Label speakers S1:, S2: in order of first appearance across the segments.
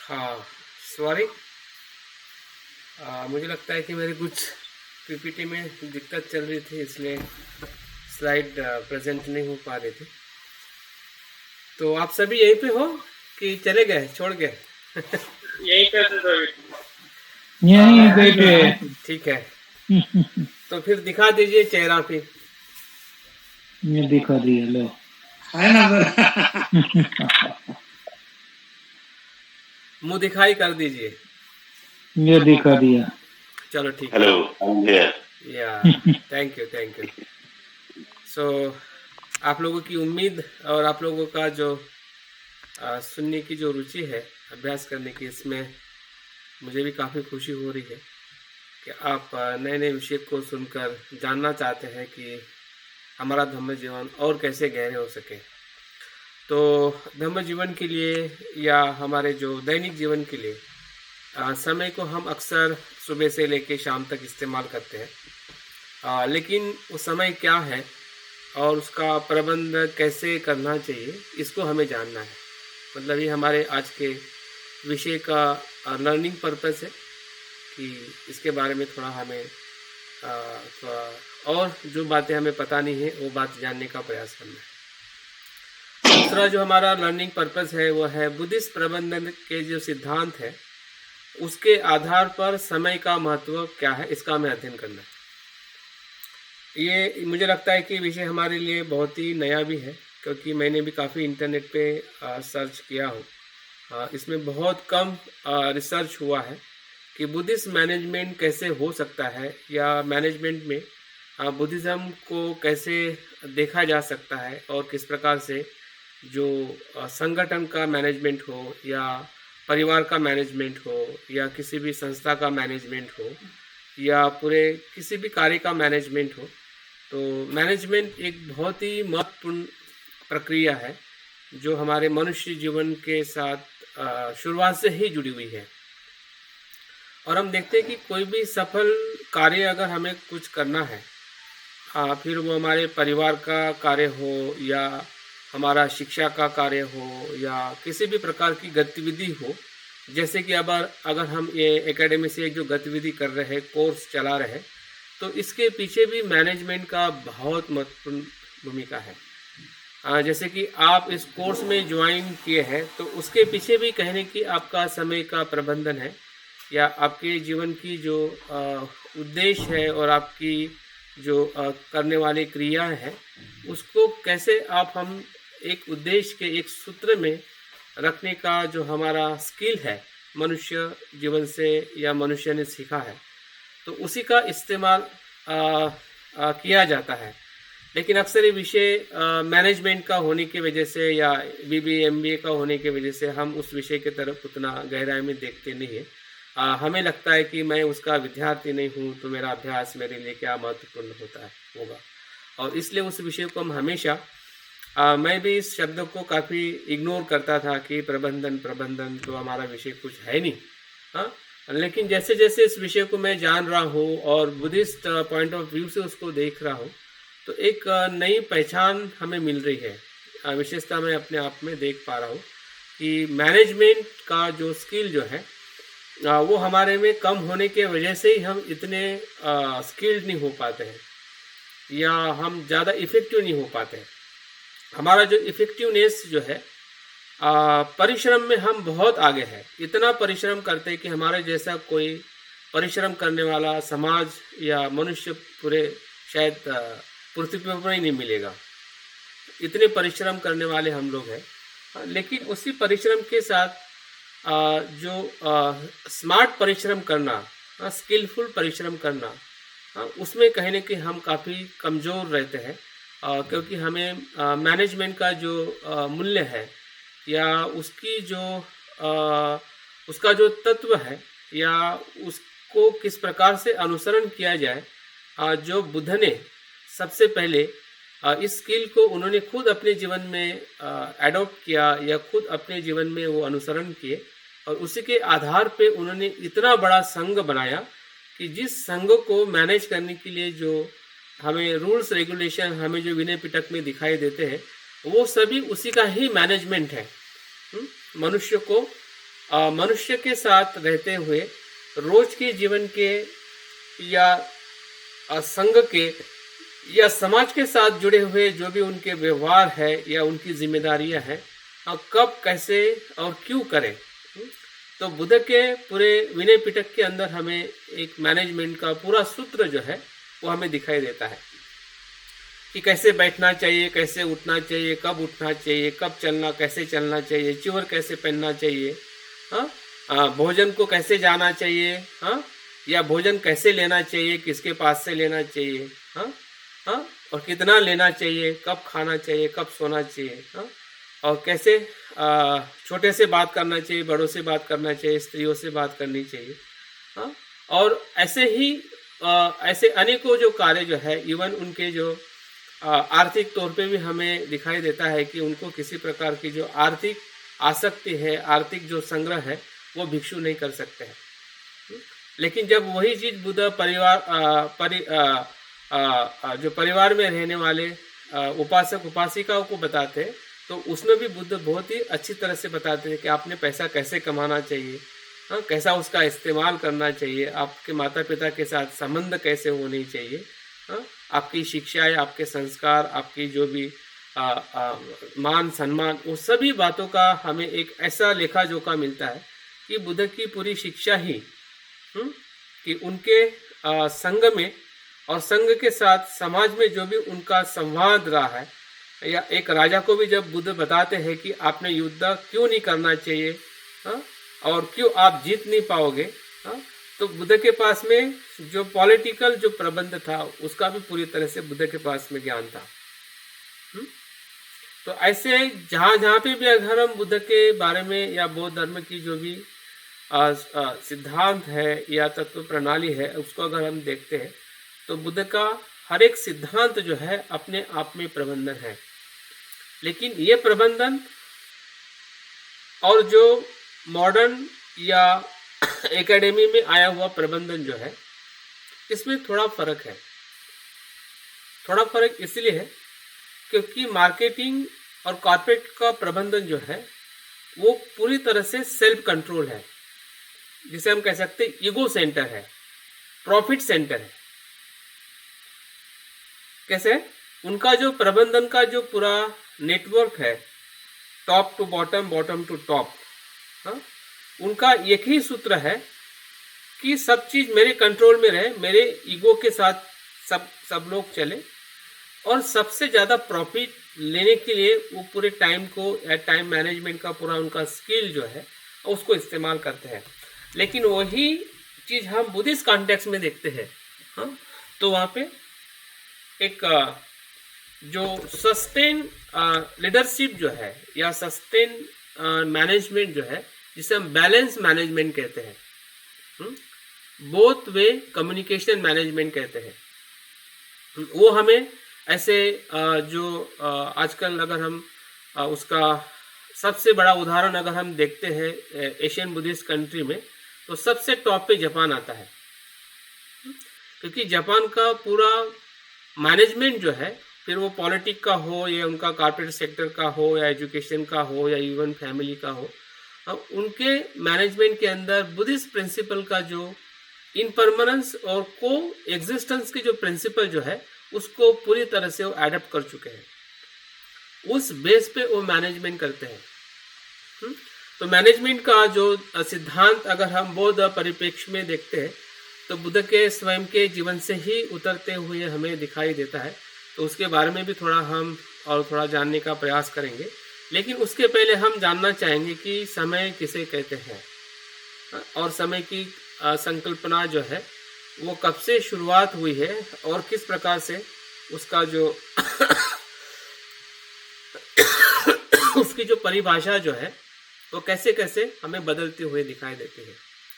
S1: हाँ, सॉरी। मुझे लगता है कि मेरे कुछ पीपीटी में दिक्कत चल रही थी, इसलिए स्लाइड प्रेजेंट नहीं हो पा रही थी। तो आप सभी यहीं पे हो कि चले गए, छोड़ गए?
S2: यहीं पे थे सभी।
S3: यहीं बैठे।
S1: ठीक है, तो फिर दिखा दीजिए चेहरा फिर।
S3: ये दिखा दिया लो।
S2: है ना सर?
S1: मुंह दिखाई कर दीजिए।
S3: ये दिखा दिया।
S1: चलो ठीक है।
S4: Hello, I'm here.
S1: या थैंक यू। सो आप लोगों की उम्मीद और आप लोगों का जो सुनने की जो रुचि है, अभ्यास करने की, इसमें मुझे भी काफ़ी खुशी हो रही है कि आप नए नए विषय को सुनकर जानना चाहते हैं कि हमारा धम्म जीवन और कैसे गहरे हो सके। तो धम्म जीवन के लिए या हमारे जो दैनिक जीवन के लिए समय को हम अक्सर सुबह से लेकर शाम तक इस्तेमाल करते हैं, लेकिन वो समय क्या है और उसका प्रबंध कैसे करना चाहिए, इसको हमें जानना है। मतलब ये हमारे आज के विषय का लर्निंग पर्पस है कि इसके बारे में थोड़ा हमें थोड़ा और जो बातें हमें पता नहीं है वो बात जानने का प्रयास करना है। दूसरा जो हमारा लर्निंग पर्पस है वो है बुद्धिस्ट प्रबंधन के जो सिद्धांत है उसके आधार पर समय का महत्व क्या है, इसका हमें अध्ययन करना है। ये मुझे लगता है कि विषय हमारे लिए बहुत ही नया भी है, क्योंकि मैंने भी काफ़ी इंटरनेट पे सर्च किया हूँ। इसमें बहुत कम रिसर्च हुआ है कि बुद्धिस्ट मैनेजमेंट कैसे हो सकता है या मैनेजमेंट में बुद्धिज़्म को कैसे देखा जा सकता है और किस प्रकार से जो संगठन का मैनेजमेंट हो या परिवार का मैनेजमेंट हो या किसी भी संस्था का मैनेजमेंट हो या पूरे किसी भी कार्य का मैनेजमेंट हो, तो मैनेजमेंट एक बहुत ही महत्वपूर्ण प्रक्रिया है जो हमारे मनुष्य जीवन के साथ शुरुआत से ही जुड़ी हुई है। और हम देखते हैं कि कोई भी सफल कार्य अगर हमें कुछ करना है, फिर वो हमारे परिवार का कार्य हो या हमारा शिक्षा का कार्य हो या किसी भी प्रकार की गतिविधि हो, जैसे कि अगर हम ये एकेडमी से जो गतिविधि कर रहे हैं, कोर्स चला रहे हैं, तो इसके पीछे भी मैनेजमेंट का बहुत महत्वपूर्ण भूमिका है। जैसे कि आप इस कोर्स में ज्वाइन किए हैं तो उसके पीछे भी कहने की आपका समय का प्रबंधन है या आपके जीवन की जो उद्देश्य है और आपकी जो करने वाली क्रियाएं हैं उसको कैसे हम एक उद्देश्य के एक सूत्र में रखने का जो हमारा स्किल है मनुष्य जीवन से या मनुष्य ने सीखा है, तो उसी का इस्तेमाल किया जाता है। लेकिन अक्सर ये विषय मैनेजमेंट का होने की वजह से या बीबीए एमबीए का होने की वजह से हम उस विषय की तरफ उतना गहराई में देखते नहीं है। हमें लगता है कि मैं उसका विद्यार्थी नहीं हूँ तो मेरा अभ्यास मेरे लिए क्या महत्वपूर्ण होगा, और इसलिए उस विषय को हम हमेशा मैं भी इस शब्द को काफ़ी इग्नोर करता था कि प्रबंधन तो हमारा विषय कुछ है नहीं। लेकिन जैसे जैसे इस विषय को मैं जान रहा हूँ और बुद्धिस्ट पॉइंट ऑफ व्यू से उसको देख रहा हूँ, तो एक नई पहचान हमें मिल रही है। विशेषता मैं अपने आप में देख पा रहा हूँ कि मैनेजमेंट का जो स्किल जो है वो हमारे में कम होने के वजह से ही हम इतने स्किल्ड नहीं हो पाते हैं या हम ज़्यादा इफ़ेक्टिव नहीं हो पाते हैं। हमारा जो इफ़ेक्टिवनेस जो है परिश्रम में हम बहुत आगे हैं, इतना परिश्रम करते हैं कि हमारे जैसा कोई परिश्रम करने वाला समाज या मनुष्य पूरे शायद पृथ्वी पर ही नहीं मिलेगा। इतने परिश्रम करने वाले हम लोग हैं, लेकिन उसी परिश्रम के साथ जो स्मार्ट परिश्रम करना, स्किलफुल परिश्रम करना, उसमें कहीं ना कहीं हम काफ़ी कमज़ोर रहते हैं, क्योंकि हमें मैनेजमेंट का जो मूल्य है या उसकी जो उसका जो तत्व है या उसको किस प्रकार से अनुसरण किया जाए, जो बुद्ध ने सबसे पहले इस स्किल को उन्होंने खुद अपने जीवन में एडॉप्ट किया या खुद अपने जीवन में वो अनुसरण किए, और उसी के आधार पे उन्होंने इतना बड़ा संघ बनाया कि जिस संघ को मैनेज करने के लिए जो हमें रूल्स रेगुलेशन हमें जो विनय पिटक में दिखाई देते हैं वो सभी उसी का ही मैनेजमेंट है। मनुष्य को मनुष्य के साथ रहते हुए रोज के जीवन के या संघ के या समाज के साथ जुड़े हुए जो भी उनके व्यवहार है या उनकी जिम्मेदारियां हैं, कब कैसे और क्यों करें। तो बुद्ध के पूरे विनय पिटक के अंदर हमें एक मैनेजमेंट का पूरा सूत्र जो है वो हमें दिखाई देता है कि कैसे बैठना चाहिए, कैसे उठना चाहिए, कब उठना चाहिए, कब चलना, कैसे चलना चाहिए, चिवर कैसे पहनना चाहिए, भोजन को कैसे जाना चाहिए, या भोजन कैसे लेना चाहिए, किसके पास से लेना चाहिए, और कितना लेना चाहिए, कब खाना चाहिए, कब सोना चाहिए, और कैसे छोटे से बात करना चाहिए, बड़ों से बात करना चाहिए, स्त्रियों से बात करनी चाहिए, और ऐसे ही ऐसे अनेकों जो कार्य जो है, इवन उनके जो आर्थिक तौर पे भी हमें दिखाई देता है कि उनको किसी प्रकार की जो आर्थिक आसक्ति है, आर्थिक जो संग्रह है, वो भिक्षु नहीं कर सकते हैं। लेकिन जब वही चीज बुद्ध जो परिवार में रहने वाले उपासक उपासिकाओं को बताते हैं, तो उसमें भी बुद्ध बहुत ही अच्छी तरह से बताते हैं कि आपने पैसा कैसे कमाना चाहिए, कैसा उसका इस्तेमाल करना चाहिए, आपके माता पिता के साथ संबंध कैसे होने चाहिए, आपकी शिक्षाएं, आपके संस्कार, आपकी जो भी मान सम्मान, वो सभी बातों का हमें एक ऐसा लेखा जोखा मिलता है कि बुद्ध की पूरी शिक्षा ही कि उनके संघ में और संघ के साथ समाज में जो भी उनका संवाद रहा है, या एक राजा को भी जब बुद्ध बताते हैं कि आपने युद्ध क्यों नहीं करना चाहिए, और क्यों आप जीत नहीं पाओगे, तो बुद्ध के पास में जो पॉलिटिकल जो प्रबंध था उसका भी पूरी तरह से बुद्ध के पास में ज्ञान था। तो ऐसे जहाँ पे भी अगर हम बुद्ध के बारे में या बौद्ध धर्म की जो भी सिद्धांत है या तत्व प्रणाली है, उसको अगर हम देखते हैं तो बुद्ध का हर एक सिद्धांत जो है अपने आप में प्रबंधन है। लेकिन ये प्रबंधन और जो मॉडर्न या एकेडमी में आया हुआ प्रबंधन जो है, इसमें थोड़ा फर्क है। थोड़ा फर्क इसलिए है क्योंकि मार्केटिंग और कॉर्पोरेट का प्रबंधन जो है वो पूरी तरह से सेल्फ कंट्रोल है, जिसे हम कह सकते हैं ईगो सेंटर है, प्रॉफिट सेंटर है। कैसे? उनका जो प्रबंधन का जो पूरा नेटवर्क है, top to bottom, bottom to top, उनका एक ही सूत्र है कि सब चीज मेरे कंट्रोल में रहे, मेरे ईगो के साथ सब लोग चले, और सबसे ज्यादा प्रॉफिट लेने के लिए वो पूरे टाइम को या टाइम मैनेजमेंट का पूरा उनका स्किल जो है उसको इस्तेमाल करते हैं। लेकिन वही चीज हम बुद्धिस्ट कॉन्टेक्स्ट में देखते हैं, तो वहाँ पे एक जो सस्टेन लीडरशिप जो है या सस्टेन मैनेजमेंट जो है, जिसे हम बैलेंस मैनेजमेंट कहते हैं, बोथ वे कम्युनिकेशन मैनेजमेंट कहते हैं, वो हमें ऐसे जो आजकल अगर हम उसका सबसे बड़ा उदाहरण अगर हम देखते हैं एशियन बुद्धिस्ट कंट्री में, तो सबसे टॉप पे जापान आता है। क्योंकि जापान का पूरा मैनेजमेंट जो है, फिर वो पॉलिटिक का हो या उनका कॉर्पोरेट सेक्टर का हो या एजुकेशन का हो या इवन फैमिली का हो, उनके मैनेजमेंट के अंदर बुद्धिस्ट प्रिंसिपल का जो इनपरमानेंस और को एग्जिस्टेंस की जो प्रिंसिपल जो है उसको पूरी तरह से वो एडप्ट कर चुके हैं। उस बेस पे वो मैनेजमेंट करते हैं। तो मैनेजमेंट का जो सिद्धांत अगर हम बौद्ध परिप्रेक्ष्य में देखते हैं तो बुद्ध के स्वयं के जीवन से ही उतरते हुए हमें दिखाई देता है। तो उसके बारे में भी थोड़ा हम और थोड़ा जानने का प्रयास करेंगे। लेकिन उसके पहले हम जानना चाहेंगे कि समय किसे कहते हैं और समय की संकल्पना जो है वो कब से शुरुआत हुई है और किस प्रकार से उसका जो उसकी जो परिभाषा जो है वो कैसे कैसे हमें बदलते हुए दिखाई देती है।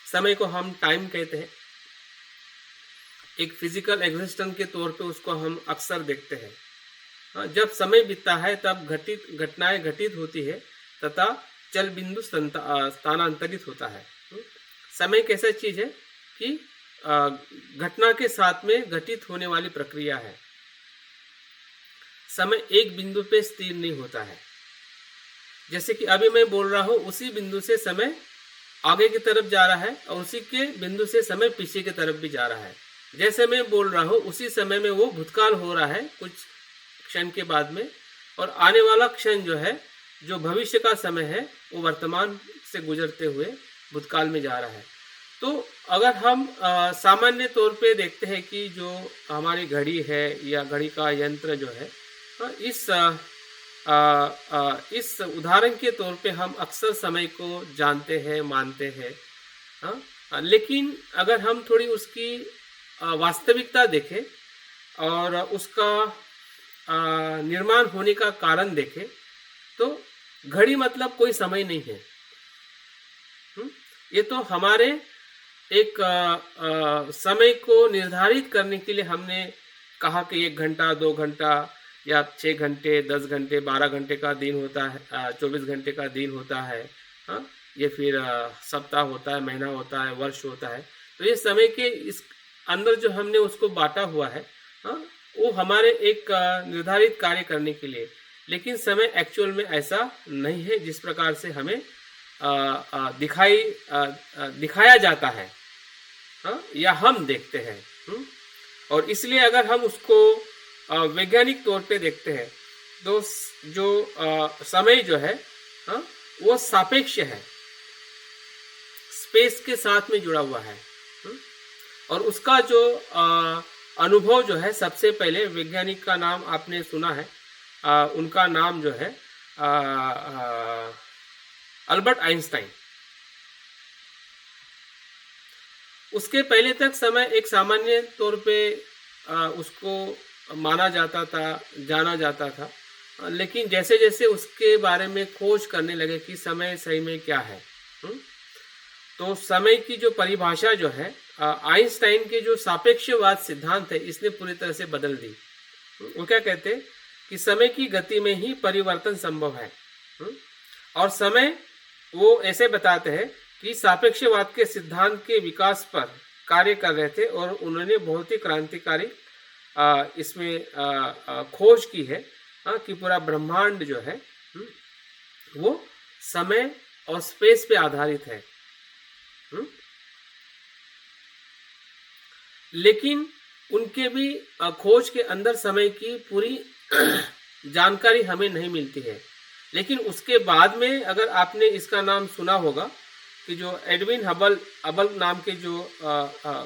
S1: समय को हम टाइम कहते हैं, एक फिजिकल एग्जिस्टेंस के तौर पे उसको हम अक्सर देखते हैं। जब समय बीतता है तब घटनाएं घटित होती है तथा चल बिंदु स्थानांतरित होता है। समय कैसा चीज है कि घटना के साथ में घटित होने वाली प्रक्रिया है। समय एक बिंदु पे स्थिर नहीं होता है। जैसे कि अभी मैं बोल रहा हूं, उसी बिंदु से समय आगे की तरफ जा रहा है और उसी के बिंदु से समय पीछे की तरफ भी जा रहा है। जैसे मैं बोल रहा हूँ उसी समय में वो भूतकाल हो रहा है कुछ क्षण के बाद में, और आने वाला क्षण जो है, जो भविष्य का समय है, वो वर्तमान से गुजरते हुए भूतकाल में जा रहा है। तो अगर हम सामान्य तौर पे देखते हैं कि जो हमारी घड़ी है या घड़ी का यंत्र जो है, इस उदाहरण के तौर पे हम अक्सर समय को जानते हैं, मानते हैं। लेकिन अगर हम थोड़ी उसकी वास्तविकता देखें और उसका निर्माण होने का कारण देखें, तो घड़ी मतलब कोई समय नहीं है। ये तो हमारे एक समय को निर्धारित करने के लिए हमने कहा कि 1 घंटा, 2 घंटा या 6 घंटे, 10 घंटे, 12 घंटे का दिन होता है, 24 घंटे का दिन होता है, ये फिर सप्ताह होता है, महीना होता है, वर्ष होता है। तो ये समय के इस अंदर जो हमने उसको बांटा हुआ है, वो हमारे एक निर्धारित कार्य करने के लिए। लेकिन समय एक्चुअल में ऐसा नहीं है जिस प्रकार से हमें दिखाया जाता है, या हम देखते हैं। और इसलिए अगर हम उसको वैज्ञानिक तौर पे देखते हैं तो जो समय जो है, वो सापेक्ष है, स्पेस के साथ में जुड़ा हुआ है। और उसका जो अनुभव जो है, सबसे पहले वैज्ञानिक का नाम आपने सुना है, उनका नाम जो है अल्बर्ट आइंस्टाइन। उसके पहले तक समय एक सामान्य तौर पे उसको माना जाता था, जाना जाता था। लेकिन जैसे जैसे उसके बारे में खोज करने लगे कि समय सही में क्या है, तो समय की जो परिभाषा जो है, आइंस्टाइन के जो सापेक्षवाद सिद्धांत है, इसने पूरी तरह से बदल दी। वो क्या कहते हैं कि समय की गति में ही परिवर्तन संभव है। और समय वो ऐसे बताते हैं कि सापेक्षवाद के सिद्धांत के विकास पर कार्य कर रहे थे, और उन्होंने बहुत ही क्रांतिकारी इसमें खोज की है कि पूरा ब्रह्मांड जो है वो समय और स्पेस पे आधारित है। लेकिन उनके भी खोज के अंदर समय की पूरी जानकारी हमें नहीं मिलती है। लेकिन उसके बाद में अगर आपने इसका नाम सुना होगा कि जो एडविन हबल नाम के जो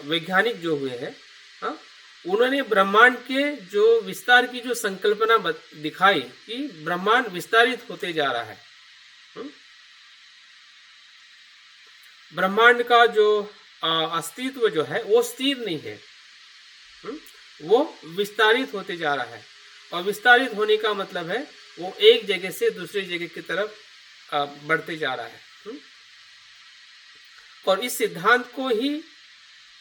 S1: वैज्ञानिक जो हुए हैं, उन्होंने ब्रह्मांड के जो विस्तार की जो संकल्पना दिखाई कि ब्रह्मांड विस्तारित होते जा रहा है। ब्रह्मांड का जो अस्तित्व जो है वो स्थिर नहीं है, वो विस्तारित होते जा रहा है। और विस्तारित होने का मतलब है वो एक जगह से दूसरी जगह की तरफ बढ़ते जा रहा है। और इस सिद्धांत को ही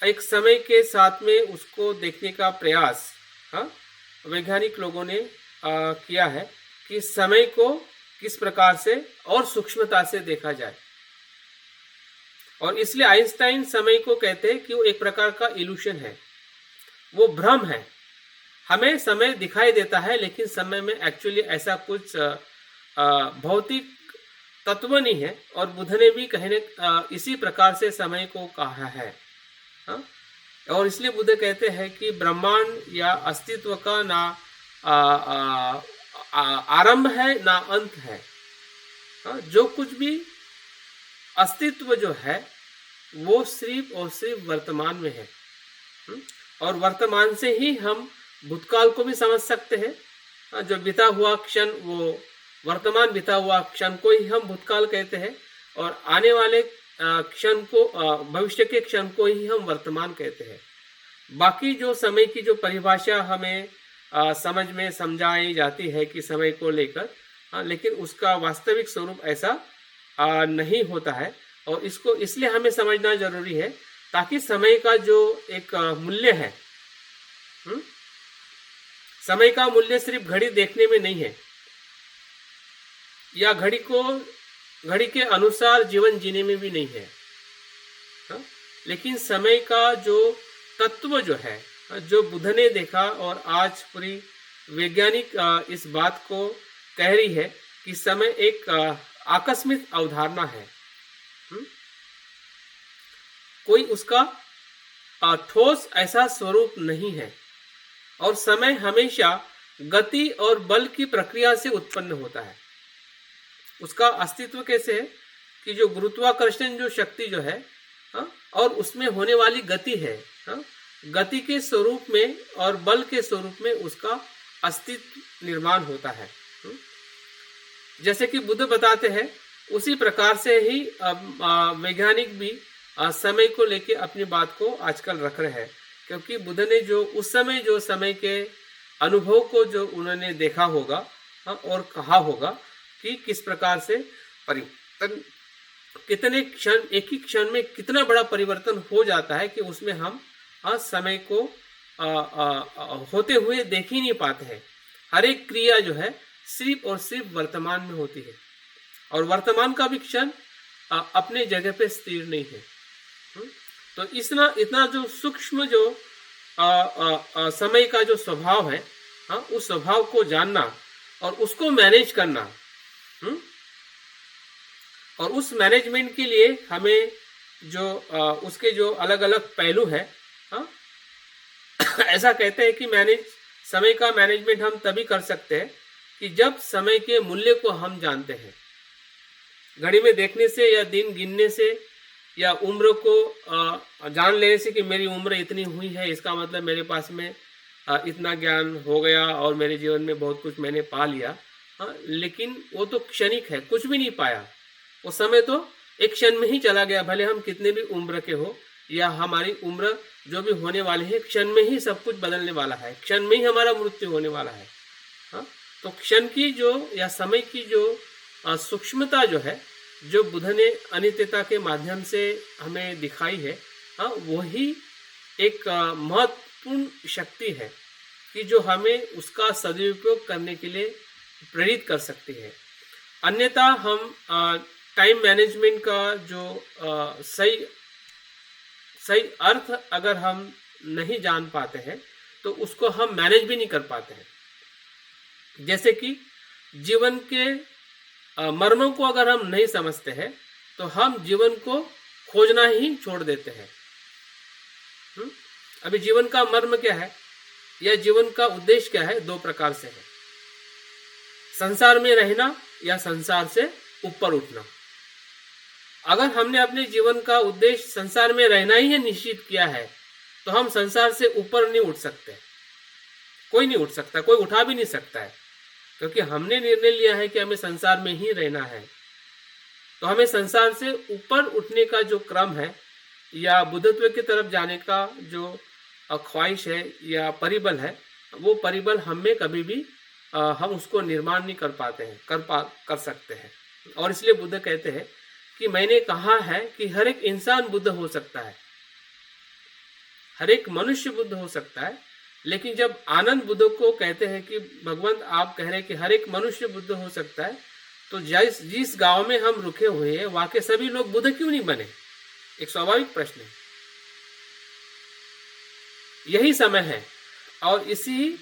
S1: एक समय के साथ में उसको देखने का प्रयास वैज्ञानिक लोगों ने किया है कि समय को किस प्रकार से और सूक्ष्मता से देखा जाए। और इसलिए आइंस्टाइन समय को कहते हैं कि वो एक प्रकार का इल्यूशन है, वो भ्रम है। हमें समय दिखाई देता है, लेकिन समय में एक्चुअली ऐसा कुछ भौतिक तत्व नहीं है। और बुद्ध ने भी कहने इसी प्रकार से समय को कहा है। और इसलिए बुद्ध कहते हैं कि ब्रह्मांड या अस्तित्व का ना आरंभ है ना अंत है। जो कुछ भी अस्तित्व जो है वो सिर्फ और सिर्फ वर्तमान में है। और वर्तमान से ही हम भूतकाल को भी समझ सकते हैं। जो बीता हुआ क्षण, वो वर्तमान बीता हुआ क्षण को ही हम भूतकाल कहते हैं, और आने वाले क्षण को, भविष्य के क्षण को ही हम वर्तमान कहते हैं। बाकी जो समय की जो परिभाषा हमें समझ में समझाई जाती है कि समय को लेकर, लेकिन उसका वास्तविक स्वरूप ऐसा नहीं होता है। और इसको इसलिए हमें समझना जरूरी है ताकि समय का जो एक मूल्य है, समय का मूल्य सिर्फ घड़ी देखने में नहीं है, या घड़ी के अनुसार जीवन जीने में भी नहीं है। लेकिन समय का जो तत्व जो है, जो बुद्ध ने देखा, और आज पूरी वैज्ञानिक इस बात को कह रही है कि समय एक आकस्मिक अवधारणा है। कोई उसका ठोस ऐसा स्वरूप नहीं है, और समय हमेशा गति और बल की प्रक्रिया से उत्पन्न होता है। उसका अस्तित्व कैसे है कि जो गुरुत्वाकर्षण जो शक्ति जो है, और उसमें होने वाली गति है, गति के स्वरूप में और बल के स्वरूप में उसका अस्तित्व निर्माण होता है। जैसे कि बुद्ध बताते हैं, उसी प्रकार से ही वैज्ञानिक भी समय को लेके अपनी बात को आजकल रख रहे हैं, क्योंकि बुद्ध ने जो उस समय जो समय के अनुभव को जो उन्होंने देखा होगा और कहा होगा कि किस प्रकार से परिवर्तन, कितने क्षण, एक ही क्षण में कितना बड़ा परिवर्तन हो जाता है कि उसमें हम समय को होते हुए देख ही नहीं पाते हैं। हर एक क्रिया जो है सिर्फ और सिर्फ वर्तमान में होती है, और वर्तमान का भी क्षण अपने जगह पे स्थिर नहीं है। तो इतना जो सूक्ष्म जो समय का जो स्वभाव है, उस स्वभाव को जानना और उसको मैनेज करना, और उस मैनेजमेंट के लिए हमें जो उसके जो अलग अलग पहलू है, ऐसा कहते हैं कि समय का मैनेजमेंट हम तभी कर सकते हैं कि जब समय के मूल्य को हम जानते हैं। घड़ी में देखने से या दिन गिनने से या उम्र को जान लेने से कि मेरी उम्र इतनी हुई है, इसका मतलब मेरे पास में इतना ज्ञान हो गया और मेरे जीवन में बहुत कुछ मैंने पा लिया। लेकिन वो तो क्षणिक है, कुछ भी नहीं पाया। वो समय तो एक क्षण में ही चला गया, भले हम कितने भी उम्र के हो या हमारी उम्र जो भी होने वाली है, क्षण में ही सब कुछ बदलने वाला है, क्षण में ही हमारा मृत्यु होने वाला है। तो क्षण की जो या समय की जो सूक्ष्मता जो है, जो बुद्ध ने अनित्यता के माध्यम से हमें दिखाई है, वही एक महत्वपूर्ण शक्ति है कि जो हमें उसका सदुपयोग करने के लिए प्रेरित कर सकती है। अन्यथा हम टाइम मैनेजमेंट का जो सही अर्थ अगर हम नहीं जान पाते हैं तो उसको हम मैनेज भी नहीं कर पाते हैं। जैसे कि जीवन के मर्मों को अगर हम नहीं समझते हैं तो हम जीवन को खोजना ही छोड़ देते हैं। अभी जीवन का मर्म क्या है या जीवन का उद्देश्य क्या है? दो प्रकार से है, संसार में रहना या संसार से ऊपर उठना। अगर हमने अपने जीवन का उद्देश्य संसार में रहना ही है निश्चित किया है तो हम संसार से ऊपर नहीं उठ सकते। कोई नहीं उठ सकता, कोई उठा भी नहीं सकता है, क्योंकि हमने निर्णय लिया है कि हमें संसार में ही रहना है। तो हमें संसार से ऊपर उठने का जो क्रम है या बुद्धत्व की तरफ जाने का जो ख्वाहिश है या परिबल है, वो परिबल हम में कभी भी हम उसको निर्माण नहीं कर पाते हैं, कर सकते हैं। और इसलिए बुद्ध कहते हैं कि मैंने कहा है कि हर एक इंसान बुद्ध हो सकता है, हर एक मनुष्य बुद्ध हो सकता है। लेकिन जब आनंद बुद्ध को कहते हैं कि भगवंत आप कह रहे हैं कि हर एक मनुष्य बुद्ध हो सकता है, तो जिस गांव में हम रुके हुए हैं वहां के सभी लोग बुद्ध क्यों नहीं बने? एक स्वाभाविक प्रश्न है। यही समय है, और इसी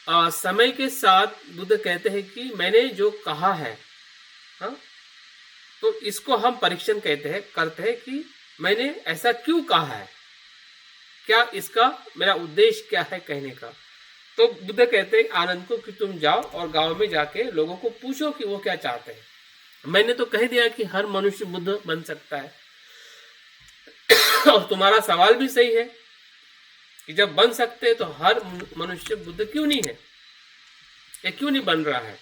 S1: समय के साथ बुद्ध कहते हैं कि मैंने जो कहा है, तो इसको हम परीक्षण करते हैं कि मैंने ऐसा क्यों कहा है, क्या इसका मेरा उद्देश्य क्या है कहने का। तो बुद्ध कहते हैं आनंद को कि तुम जाओ और गांव में जाके लोगों को पूछो कि वो क्या चाहते हैं। मैंने तो कह दिया कि हर मनुष्य बुद्ध बन सकता है, और तुम्हारा सवाल भी सही है कि जब बन सकते हैं तो हर मनुष्य बुद्ध क्यों नहीं है, या क्यों नहीं बन रहा है।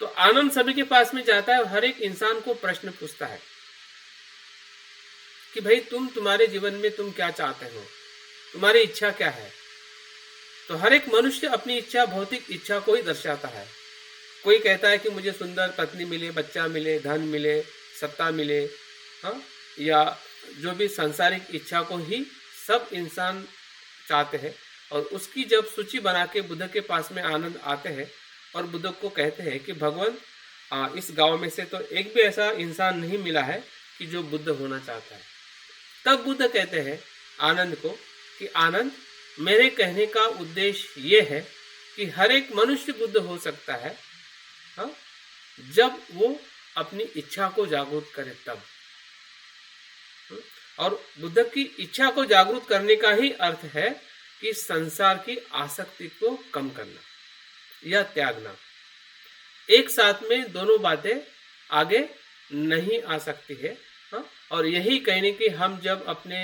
S1: तो आनंद सभी के पास में जाता है और हर एक इंसान को प्रश्न पूछता है कि भाई तुम्हारे जीवन में तुम क्या चाहते हो, तुम्हारी इच्छा क्या है। तो हर एक मनुष्य अपनी इच्छा, भौतिक इच्छा को ही दर्शाता है। कोई कहता है कि मुझे सुंदर पत्नी मिले, बच्चा मिले, धन मिले, सत्ता मिले, या जो भी सांसारिक इच्छा को ही सब इंसान चाहते हैं। और उसकी जब सूची बना के बुद्ध के पास में आनंद आते हैं और बुद्ध को कहते हैं कि भगवान इस गांव में से तो एक भी ऐसा इंसान नहीं मिला है कि जो बुद्ध होना चाहता है। तब बुद्ध कहते हैं आनंद को कि आनंद, मेरे कहने का उद्देश्य ये है कि हर एक मनुष्य बुद्ध हो सकता है जब वो अपनी इच्छा को जागरूक करे तब। और बुद्ध की इच्छा को जागरूक करने का ही अर्थ है कि संसार की आसक्ति को कम करना या त्यागना। एक साथ में दोनों बातें आगे नहीं आ सकती है। हाँ? और यही कहने कि हम जब अपने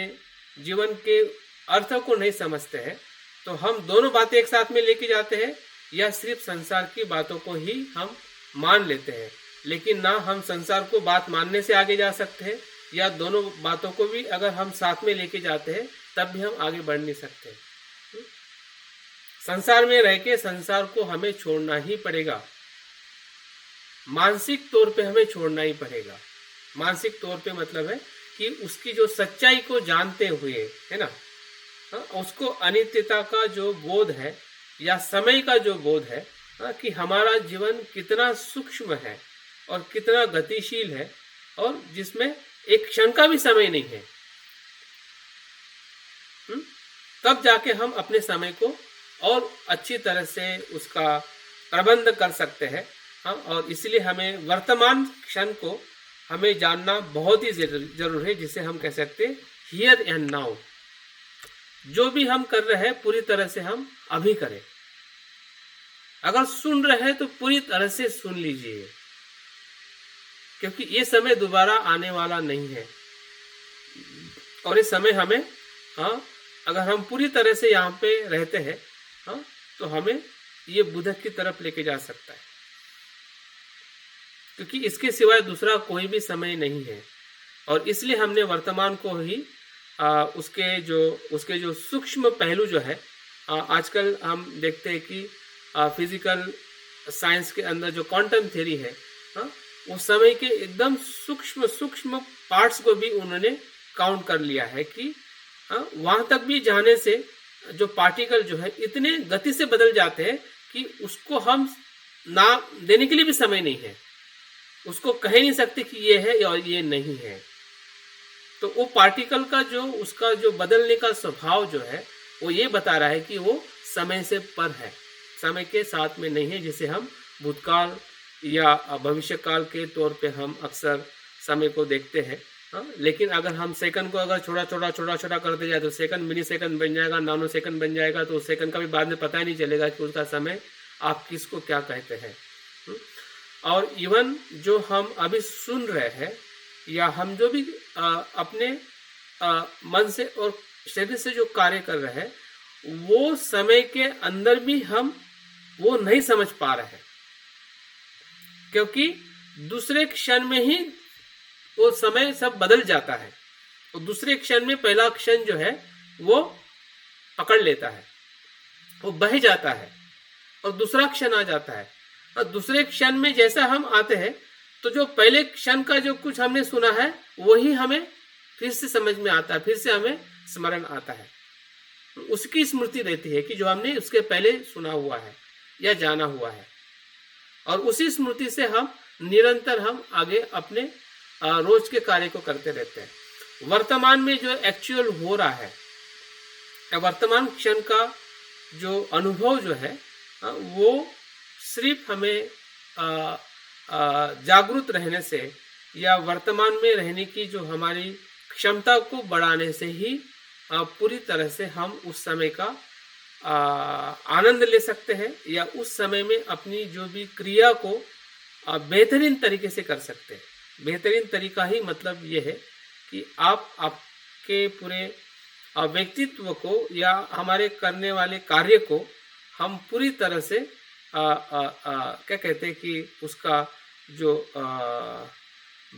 S1: जीवन के अर्थ को नहीं समझते हैं तो हम दोनों बातें एक साथ में लेके जाते हैं, या सिर्फ संसार की बातों को ही हम मान लेते हैं, लेकिन ना हम संसार को बात मानने से आगे जा सकते हैं, या दोनों बातों को भी अगर हम साथ में लेके जाते हैं तब भी हम आगे बढ़ नहीं सकते। संसार में रह के संसार को हमें छोड़ना ही पड़ेगा, मानसिक तौर पे हमें छोड़ना ही पड़ेगा। मानसिक तौर पे मतलब है कि उसकी जो सच्चाई को जानते हुए, है ना, उसको अनित्यता का जो बोध है या समय का जो बोध है, कि हमारा जीवन कितना सूक्ष्म है और कितना गतिशील है, और जिसमें एक क्षण का भी समय नहीं है, तब जाके हम अपने समय को और अच्छी तरह से उसका प्रबंध कर सकते हैं। और इसलिए हमें वर्तमान क्षण को हमें जानना बहुत ही जरूर है, जिसे हम कह सकते हैं हियर एंड नाउ। जो भी हम कर रहे हैं पूरी तरह से हम अभी करें। अगर सुन रहे हैं तो पूरी तरह से सुन लीजिए, क्योंकि ये समय दोबारा आने वाला नहीं है। और इस समय हमें, अगर हम पूरी तरह से यहाँ पे रहते हैं, तो हमें ये बुद्ध की तरफ लेके जा सकता है, क्योंकि इसके सिवाय दूसरा कोई भी समय नहीं है। और इसलिए हमने वर्तमान को ही उसके जो सूक्ष्म पहलू जो है, आजकल हम देखते हैं कि फिजिकल साइंस के अंदर जो क्वांटम थ्योरी है, उस समय के एकदम सूक्ष्म पार्ट्स को भी उन्होंने काउंट कर लिया है कि वहां तक भी जाने से जो पार्टिकल जो है इतने गति से बदल जाते हैं कि उसको हम नाम देने के लिए भी समय नहीं है, उसको कह नहीं सकते कि ये है और ये नहीं है। तो वो पार्टिकल का जो उसका जो बदलने का स्वभाव जो है, वो ये बता रहा है कि वो समय से पर है, समय के साथ में नहीं है, जिसे हम भूतकाल या भविष्य काल के तौर पे हम अक्सर समय को देखते हैं। लेकिन अगर हम सेकंड को अगर छोटा करते जाए तो सेकंड मिली सेकंड बन जाएगा, नानो सेकंड बन जाएगा, तो उस सेकंड का भी बाद में पता ही नहीं चलेगा कि उसका समय आप किसको क्या कहते हैं। और इवन जो हम अभी सुन रहे हैं, या हम जो भी अपने मन से और शरीर से जो कार्य कर रहे हैं, वो समय के अंदर भी हम वो नहीं समझ पा रहे हैं, क्योंकि दूसरे क्षण में ही वो समय सब बदल जाता है। और दूसरे क्षण में पहला क्षण जो है वो पकड़ लेता है, वो बह जाता है, और दूसरा क्षण आ जाता है। और दूसरे क्षण में जैसा हम आते हैं तो जो पहले क्षण का जो कुछ हमने सुना है वही हमें फिर से समझ में आता है, फिर से हमें स्मरण आता है, उसकी स्मृति रहती है कि जो हमने उसके पहले सुना हुआ है या जाना हुआ है। और उसी स्मृति से हम निरंतर हम आगे अपने रोज के कार्य को करते रहते हैं। वर्तमान में जो एक्चुअल हो रहा है, वर्तमान क्षण का जो अनुभव जो है, वो सिर्फ हमें जागरूक रहने से या वर्तमान में रहने की जो हमारी क्षमता को बढ़ाने से ही पूरी तरह से हम उस समय का आनंद ले सकते हैं, या उस समय में अपनी जो भी क्रिया को बेहतरीन तरीके से कर सकते हैं। बेहतरीन तरीका ही मतलब ये है कि आप आपके पूरे व्यक्तित्व को या हमारे करने वाले कार्य को हम पूरी तरह से क्या कहते हैं कि उसका जो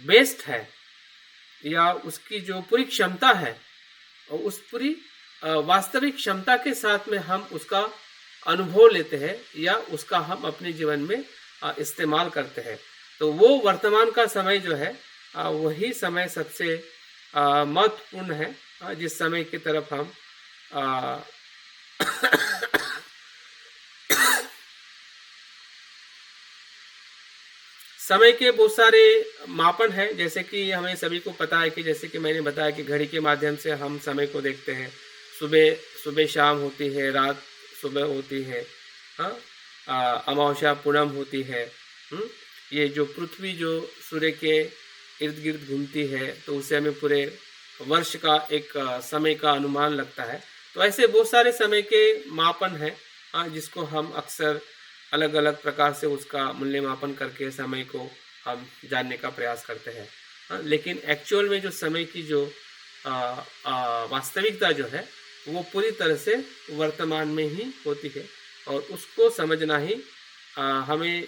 S1: बेस्ट है या उसकी जो पूरी क्षमता है, और उस पूरी वास्तविक क्षमता के साथ में हम उसका अनुभव लेते हैं या उसका हम अपने जीवन में इस्तेमाल करते हैं। तो वो वर्तमान का समय जो है वही समय सबसे महत्वपूर्ण है, जिस समय की तरफ हम समय के बहुत सारे मापन हैं, जैसे कि हमें सभी को पता है कि जैसे कि मैंने बताया कि घड़ी के माध्यम से हम समय को देखते हैं। सुबह शाम होती है, रात सुबह होती है, अमावस्या पूनम होती है। ये जो पृथ्वी जो सूर्य के इर्द गिर्द घूमती है, तो उससे हमें पूरे वर्ष का एक समय का अनुमान लगता है। तो ऐसे बहुत सारे समय के मापन हैं जिसको हम अक्सर अलग अलग प्रकार से उसका मूल्य मापन करके समय को हम जानने का प्रयास करते हैं। लेकिन एक्चुअल में जो समय की जो वास्तविकता जो है वो पूरी तरह से वर्तमान में ही होती है, और उसको समझना ही हमें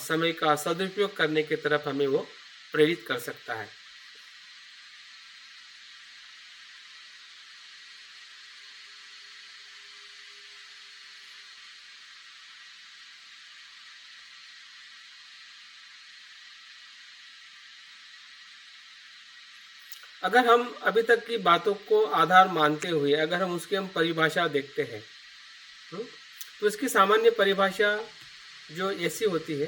S1: समय का सदुपयोग करने की तरफ हमें वो प्रेरित कर सकता है। अगर हम अभी तक की बातों को आधार मानते हुए अगर हम उसकी हम परिभाषा देखते हैं तो इसकी सामान्य परिभाषा जो ऐसी होती है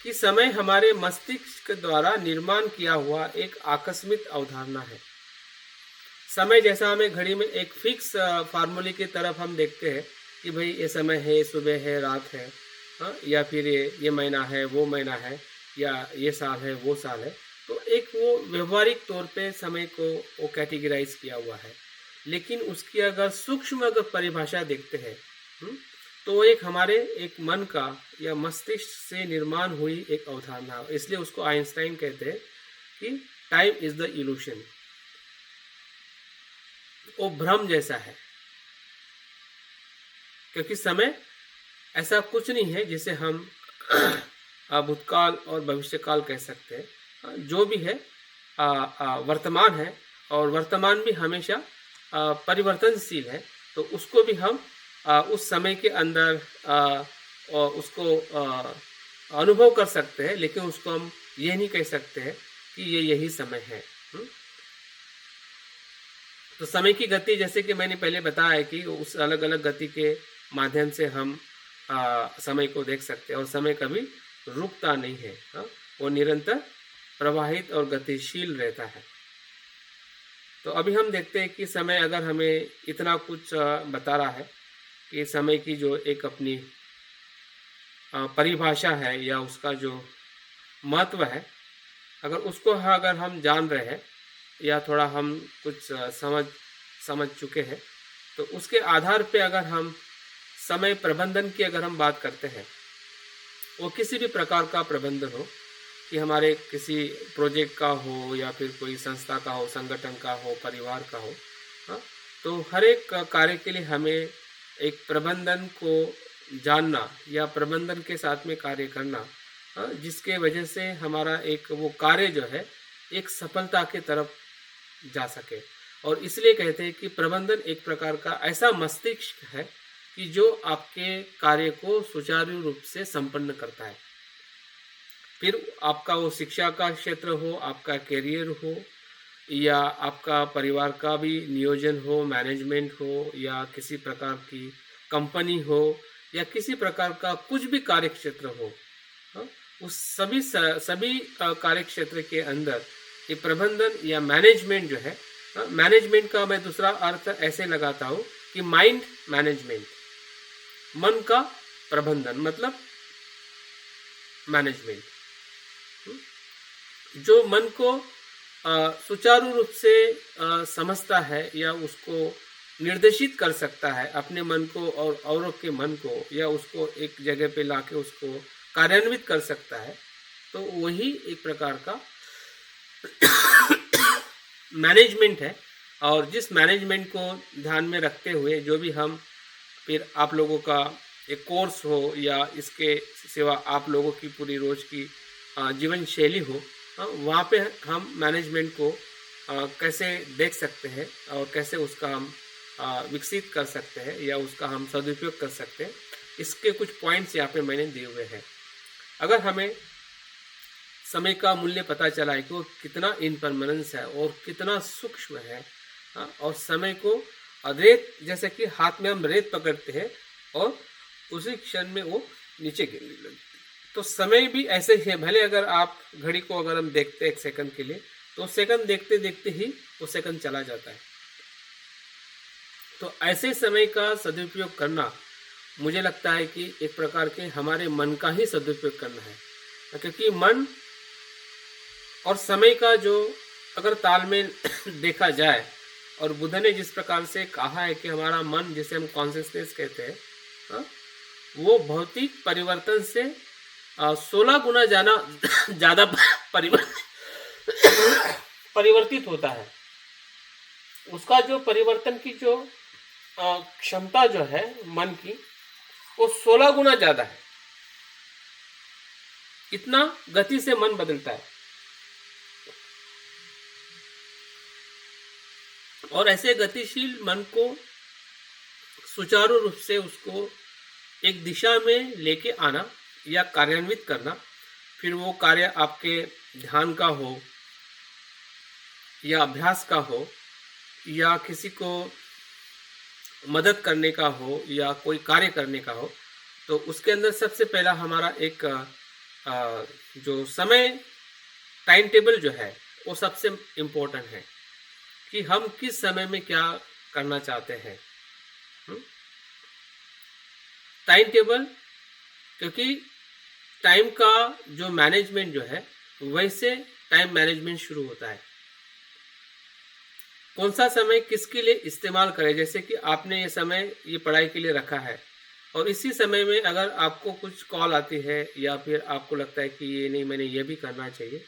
S1: कि समय हमारे मस्तिष्क द्वारा निर्माण किया हुआ एक आकस्मिक अवधारणा है। समय जैसा हमें घड़ी में एक फिक्स फार्मूले की तरफ हम देखते हैं कि भाई ये समय है, सुबह है, रात है, या फिर ये महीना है, वो महीना है, या ये साल है, वो साल है। तो एक वो व्यवहारिक तौर पे समय को वो कैटेगराइज किया हुआ है। लेकिन उसकी अगर सूक्ष्म अगर परिभाषा देखते हैं तो वो एक हमारे एक मन का या मस्तिष्क से निर्माण हुई एक अवधारणा, इसलिए उसको आइंस्टाइन कहते हैं कि टाइम इज द इल्यूशन। वो भ्रम जैसा है, क्योंकि समय ऐसा कुछ नहीं है जिसे हम भूतकाल और भविष्यकाल कह सकते हैं। जो भी है वर्तमान है, और वर्तमान भी हमेशा परिवर्तनशील है। तो उसको भी हम उस समय के अंदर उसको अनुभव कर सकते हैं, लेकिन उसको हम ये नहीं कह सकते हैं कि ये यही समय है। तो समय की गति जैसे कि मैंने पहले बताया कि उस अलग अलग गति के माध्यम से हम समय को देख सकते हैं, और समय कभी रुकता नहीं है। वो निरंतर प्रवाहित और गतिशील रहता है। तो अभी हम देखते हैं कि समय अगर हमें इतना कुछ बता रहा है कि समय की जो एक अपनी परिभाषा है या उसका जो महत्व है, अगर उसको अगर हम जान रहे हैं या थोड़ा हम कुछ समझ चुके हैं, तो उसके आधार पे अगर हम समय प्रबंधन की अगर हम बात करते हैं, वो किसी भी प्रकार का प्रबंधन हो, कि हमारे किसी प्रोजेक्ट का हो या फिर कोई संस्था का हो, संगठन का हो, परिवार का हो, तो हर एक कार्य के लिए हमें एक प्रबंधन को जानना या प्रबंधन के साथ में कार्य करना, जिसके वजह से हमारा एक वो कार्य जो है एक सफलता की तरफ जा सके। और इसलिए कहते हैं कि प्रबंधन एक प्रकार का ऐसा मस्तिष्क है कि जो आपके कार्य को सुचारू रूप से संपन्न करता है। फिर आपका वो शिक्षा का क्षेत्र हो, आपका करियर हो, या आपका परिवार का भी नियोजन हो, मैनेजमेंट हो, या किसी प्रकार की कंपनी हो, या किसी प्रकार का कुछ भी कार्य क्षेत्र हो, उस सभी कार्य क्षेत्र के अंदर ये प्रबंधन या मैनेजमेंट जो है, मैनेजमेंट का मैं दूसरा अर्थ ऐसे लगाता हूँ कि माइंड मैनेजमेंट, मन का प्रबंधन मतलब मैनेजमेंट। जो मन को सुचारू रूप से समझता है या उसको निर्देशित कर सकता है, अपने मन को और औरों के मन को, या उसको एक जगह पे लाके उसको कार्यान्वित कर सकता है, तो वही एक प्रकार का मैनेजमेंट है। और जिस मैनेजमेंट को ध्यान में रखते हुए जो भी हम फिर आप लोगों का एक कोर्स हो या इसके सिवा आप लोगों की पूरी रोज की जीवन शैली हो, वहाँ पे हम मैनेजमेंट को कैसे देख सकते हैं और कैसे उसका हम विकसित कर सकते हैं या उसका हम सदुपयोग कर सकते हैं, इसके कुछ पॉइंट्स यहाँ पे मैंने दिए हुए हैं। अगर हमें समय का मूल्य पता चला है कि वो कितना इम्परमानेंस है और कितना सूक्ष्म है, और समय को रेत जैसे कि हाथ में हम रेत पकड़ते हैं और उसी क्षण में वो नीचे गिरने लगती है, तो समय भी ऐसे ही है। भले अगर आप घड़ी को अगर हम देखते हैं 1 सेकंड के लिए, तो सेकंड देखते देखते ही वो सेकंड चला जाता है। तो ऐसे समय का सदुपयोग करना मुझे लगता है कि एक प्रकार के हमारे मन का ही सदुपयोग करना है, क्योंकि मन और समय का जो अगर तालमेल देखा जाए, और बुद्ध ने जिस प्रकार से कहा है कि हमारा मन, जिसे हम कॉन्शियसनेस कहते हैं, हाँ, वो भौतिक परिवर्तन से 16 गुना ज़्यादा परिवर्तित होता है। उसका जो परिवर्तन की जो क्षमता जो है मन की, वो 16 गुना ज़्यादा है। इतना गति से मन बदलता है। और ऐसे गतिशील मन को सुचारू रूप से उसको एक दिशा में लेके आना या कार्यान्वित करना, फिर वो कार्य आपके ध्यान का हो या अभ्यास का हो या किसी को मदद करने का हो या कोई कार्य करने का हो, तो उसके अंदर सबसे पहला हमारा एक जो समय टाइम टेबल जो है वो सबसे इम्पोर्टेंट है कि हम किस समय में क्या करना चाहते हैं। टाइम टेबल, क्योंकि टाइम का जो मैनेजमेंट जो है वैसे टाइम मैनेजमेंट शुरू होता है। कौन सा समय किसके लिए इस्तेमाल करें, जैसे कि आपने ये समय ये पढ़ाई के लिए रखा है और इसी समय में अगर आपको कुछ कॉल आती है या फिर आपको लगता है कि ये नहीं, मैंने ये भी करना चाहिए,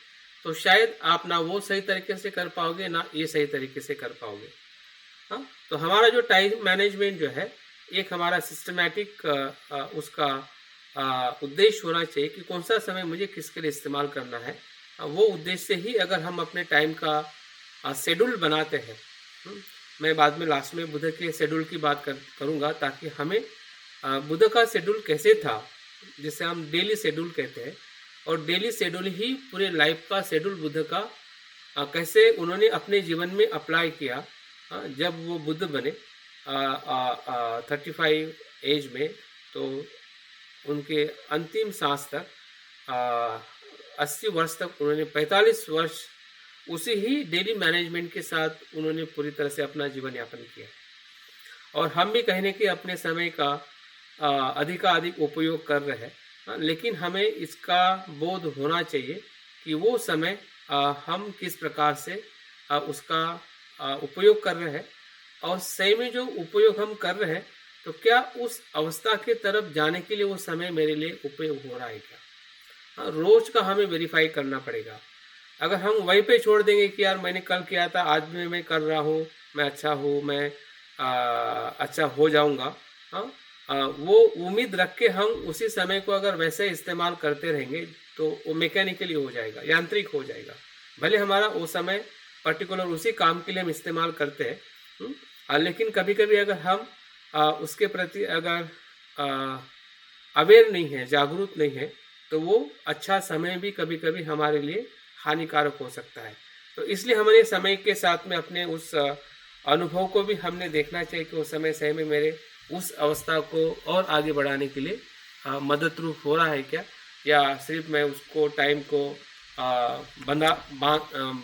S1: तो शायद आप ना वो सही तरीके से कर पाओगे ना ये सही तरीके से कर पाओगे। हाँ, तो हमारा जो टाइम मैनेजमेंट जो है एक हमारा सिस्टमैटिक उसका उद्देश्य होना चाहिए कि कौन सा समय मुझे किसके लिए इस्तेमाल करना है। वो उद्देश्य से ही अगर हम अपने टाइम का शेड्यूल बनाते हैं, मैं बाद में लास्ट में बुद्ध के शेड्यूल की बात करूँगा, ताकि हमें बुद्ध का शेड्यूल कैसे था, जिसे हम डेली शेड्यूल कहते हैं, और डेली शेड्यूल ही पूरे लाइफ का शेड्यूल बुद्ध का कैसे उन्होंने अपने जीवन में अप्लाई किया। जब वो बुद्ध बने 35 एज में, तो उनके अंतिम सांस तक 80 वर्ष तक उन्होंने 45 वर्ष उसी ही डेली मैनेजमेंट के साथ उन्होंने पूरी तरह से अपना जीवन यापन किया। और हम भी कहने के अपने समय का अधिकाधिक उपयोग कर रहे हैं, लेकिन हमें इसका बोध होना चाहिए कि वो समय हम किस प्रकार से उसका उपयोग कर रहे हैं, और सही में जो उपयोग हम कर रहे हैं तो क्या उस अवस्था के तरफ जाने के लिए वो समय मेरे लिए उपयोग हो रहा है क्या। रोज का हमें वेरीफाई करना पड़ेगा। अगर हम वहीं पे छोड़ देंगे कि यार मैंने कल किया था, आज भी मैं कर रहा हूँ, मैं अच्छा हूँ, मैं अच्छा हो जाऊँगा, वो उम्मीद रख के हम उसी समय को अगर वैसे इस्तेमाल करते रहेंगे तो वो मैकेनिकली हो जाएगा, यांत्रिक हो जाएगा। भले हमारा वो समय पर्टिकुलर उसी काम के लिए हम इस्तेमाल करते हैं, लेकिन कभी कभी अगर हम उसके प्रति अगर अवेयर नहीं है, जागरूक नहीं है, तो वो अच्छा समय भी कभी कभी हमारे लिए हानिकारक हो सकता है। तो इसलिए हमारे समय के साथ में अपने उस अनुभव को भी हमने देखना चाहिए कि उस समय सही में मेरे उस अवस्था को और आगे बढ़ाने के लिए मदद रूप हो रहा है क्या, या सिर्फ मैं उसको टाइम को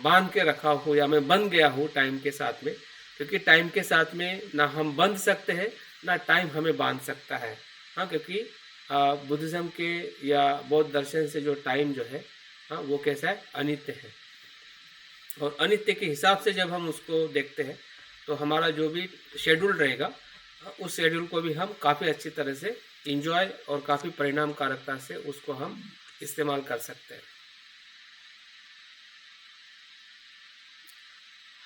S1: बांध के रखा हूँ, या मैं बंध गया हूँ टाइम के साथ में। क्योंकि टाइम के साथ में ना हम बंध सकते हैं ना टाइम हमें बांध सकता है। हाँ, क्योंकि बुद्धिज्म के या बौद्ध दर्शन से जो टाइम जो है, हाँ, वो कैसा है, अनित्य है। और अनित्य के हिसाब से जब हम उसको देखते हैं तो हमारा जो भी शेड्यूल रहेगा, उस शेड्यूल को भी हम काफ़ी अच्छी तरह से इंजॉय और काफ़ी परिणामकारकता से उसको हम इस्तेमाल कर सकते हैं।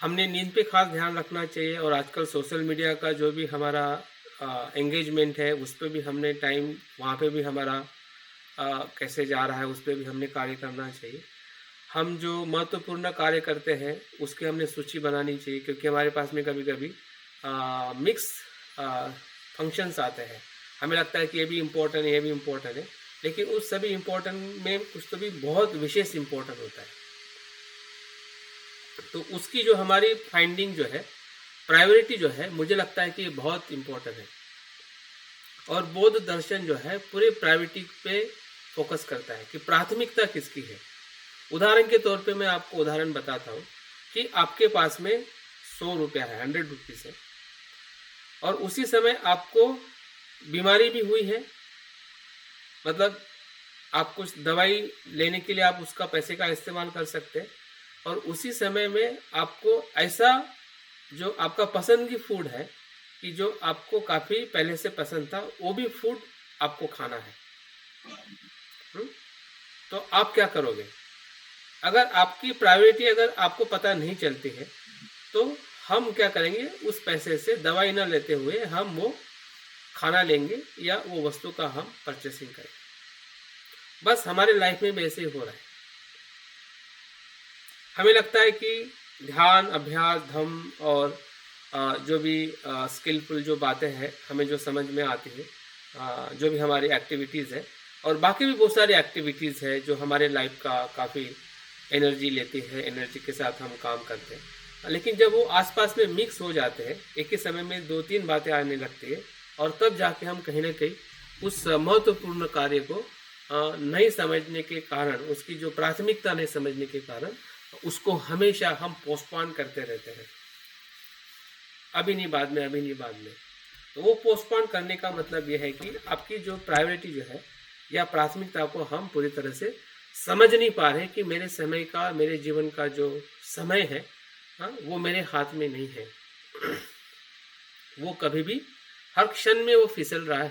S1: हमने नींद पे खास ध्यान रखना चाहिए, और आजकल सोशल मीडिया का जो भी हमारा एंगेजमेंट है उस पर भी हमने टाइम, वहाँ पे भी हमारा कैसे जा रहा है उस पर भी हमने कार्य करना चाहिए। हम जो महत्वपूर्ण कार्य करते हैं उसकी हमने सूची बनानी चाहिए, क्योंकि हमारे पास में कभी कभी मिक्स फंक्शंस आते हैं। हमें लगता है कि ये भी इम्पोर्टेंट है, ये भी इम्पोर्टेंट है, लेकिन उस सभी इम्पोर्टेंट में कुछ तो भी बहुत विशेष इम्पोर्टेंट होता है। तो उसकी जो हमारी फाइंडिंग जो है, प्रायोरिटी जो है, मुझे लगता है कि ये बहुत इम्पोर्टेंट है। और बौद्ध दर्शन जो है पूरे प्रायोरिटी पे फोकस करता है कि प्राथमिकता किसकी है। उदाहरण के तौर पे मैं आपको उदाहरण बताता हूँ कि आपके पास में 100 रुपया है, 100 रुपीज़ है, और उसी समय आपको बीमारी भी हुई है, मतलब आप कुछ दवाई लेने के लिए आप उसका पैसे का इस्तेमाल कर सकते हैं, और उसी समय में आपको ऐसा जो आपका पसंद की फूड है कि जो आपको काफ़ी पहले से पसंद था वो भी फूड आपको खाना है। तो आप क्या करोगे? अगर आपकी प्रायोरिटी अगर आपको पता नहीं चलती है तो हम क्या करेंगे, उस पैसे से दवाई ना लेते हुए हम वो खाना लेंगे या वो वस्तु का हम परचेसिंग करेंगे। बस हमारे लाइफ में भी ऐसे ही हो रहा है। हमें लगता है कि ध्यान, अभ्यास, धम्म और जो भी स्किलफुल जो बातें हैं हमें जो समझ में आती है, जो भी हमारी एक्टिविटीज़ है और बाकी भी बहुत सारी एक्टिविटीज़ है जो हमारे लाइफ का काफ़ी एनर्जी लेती है, एनर्जी के साथ हम काम करते हैं। लेकिन जब वो आसपास में मिक्स हो जाते हैं, एक ही समय में 2-3 बातें आने लगती है और तब जाके हम कहीं ना कहीं उस महत्वपूर्ण कार्य को नहीं समझने के कारण, उसकी जो प्राथमिकता नहीं समझने के कारण उसको हमेशा हम पोस्टपोन करते रहते हैं, अभी नहीं बाद में, अभी नहीं बाद में। तो वो पोस्टपोन करने का मतलब ये है कि आपकी जो प्रायोरिटी जो है या प्राथमिकता को हम पूरी तरह से समझ नहीं पा रहे कि मेरे समय का, मेरे जीवन का जो समय है वो मेरे हाथ में नहीं है। वो कभी भी हर क्षण में वो फिसल रहा है,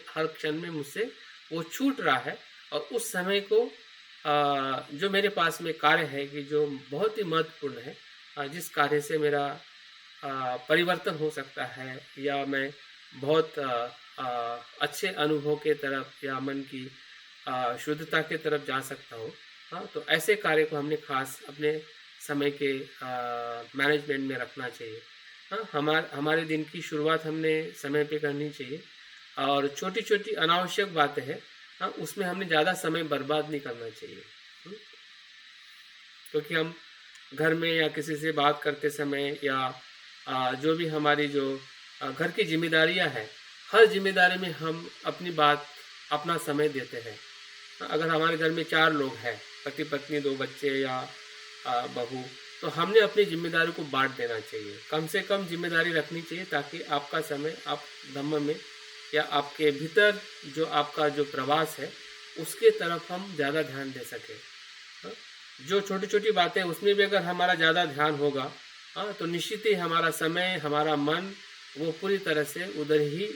S1: हर क्षण में मुझसे वो छूट रहा है। और उस समय को जो मेरे पास में कार्य है कि जो बहुत ही महत्वपूर्ण है, जिस कार्य से मेरा परिवर्तन हो सकता है या मैं बहुत अच्छे अनुभव के तरफ या मन की शुद्धता के तरफ जा सकता हूँ। तो ऐसे कार्य को हमने खास अपने समय के मैनेजमेंट में रखना चाहिए। हमारे दिन की शुरुआत हमने समय पे करनी चाहिए और छोटी छोटी अनावश्यक बातें हैं, उसमें हमने ज़्यादा समय बर्बाद नहीं करना चाहिए। क्योंकि हम घर में या किसी से बात करते समय या जो भी हमारी जो घर की जिम्मेदारियां हैं, हर जिम्मेदारी में हम अपनी बात, अपना समय देते हैं। अगर हमारे घर में 4 लोग हैं, पति पत्नी, 2 बच्चे या बहू, तो हमने अपनी जिम्मेदारी को बांट देना चाहिए। कम से कम जिम्मेदारी रखनी चाहिए ताकि आपका समय आप धम्म में या आपके भीतर जो आपका जो प्रवास है उसके तरफ हम ज़्यादा ध्यान दे सकें। जो छोटी छोटी बातें उसमें भी अगर हमारा ज़्यादा ध्यान होगा तो निश्चित ही हमारा समय, हमारा मन वो पूरी तरह से उधर ही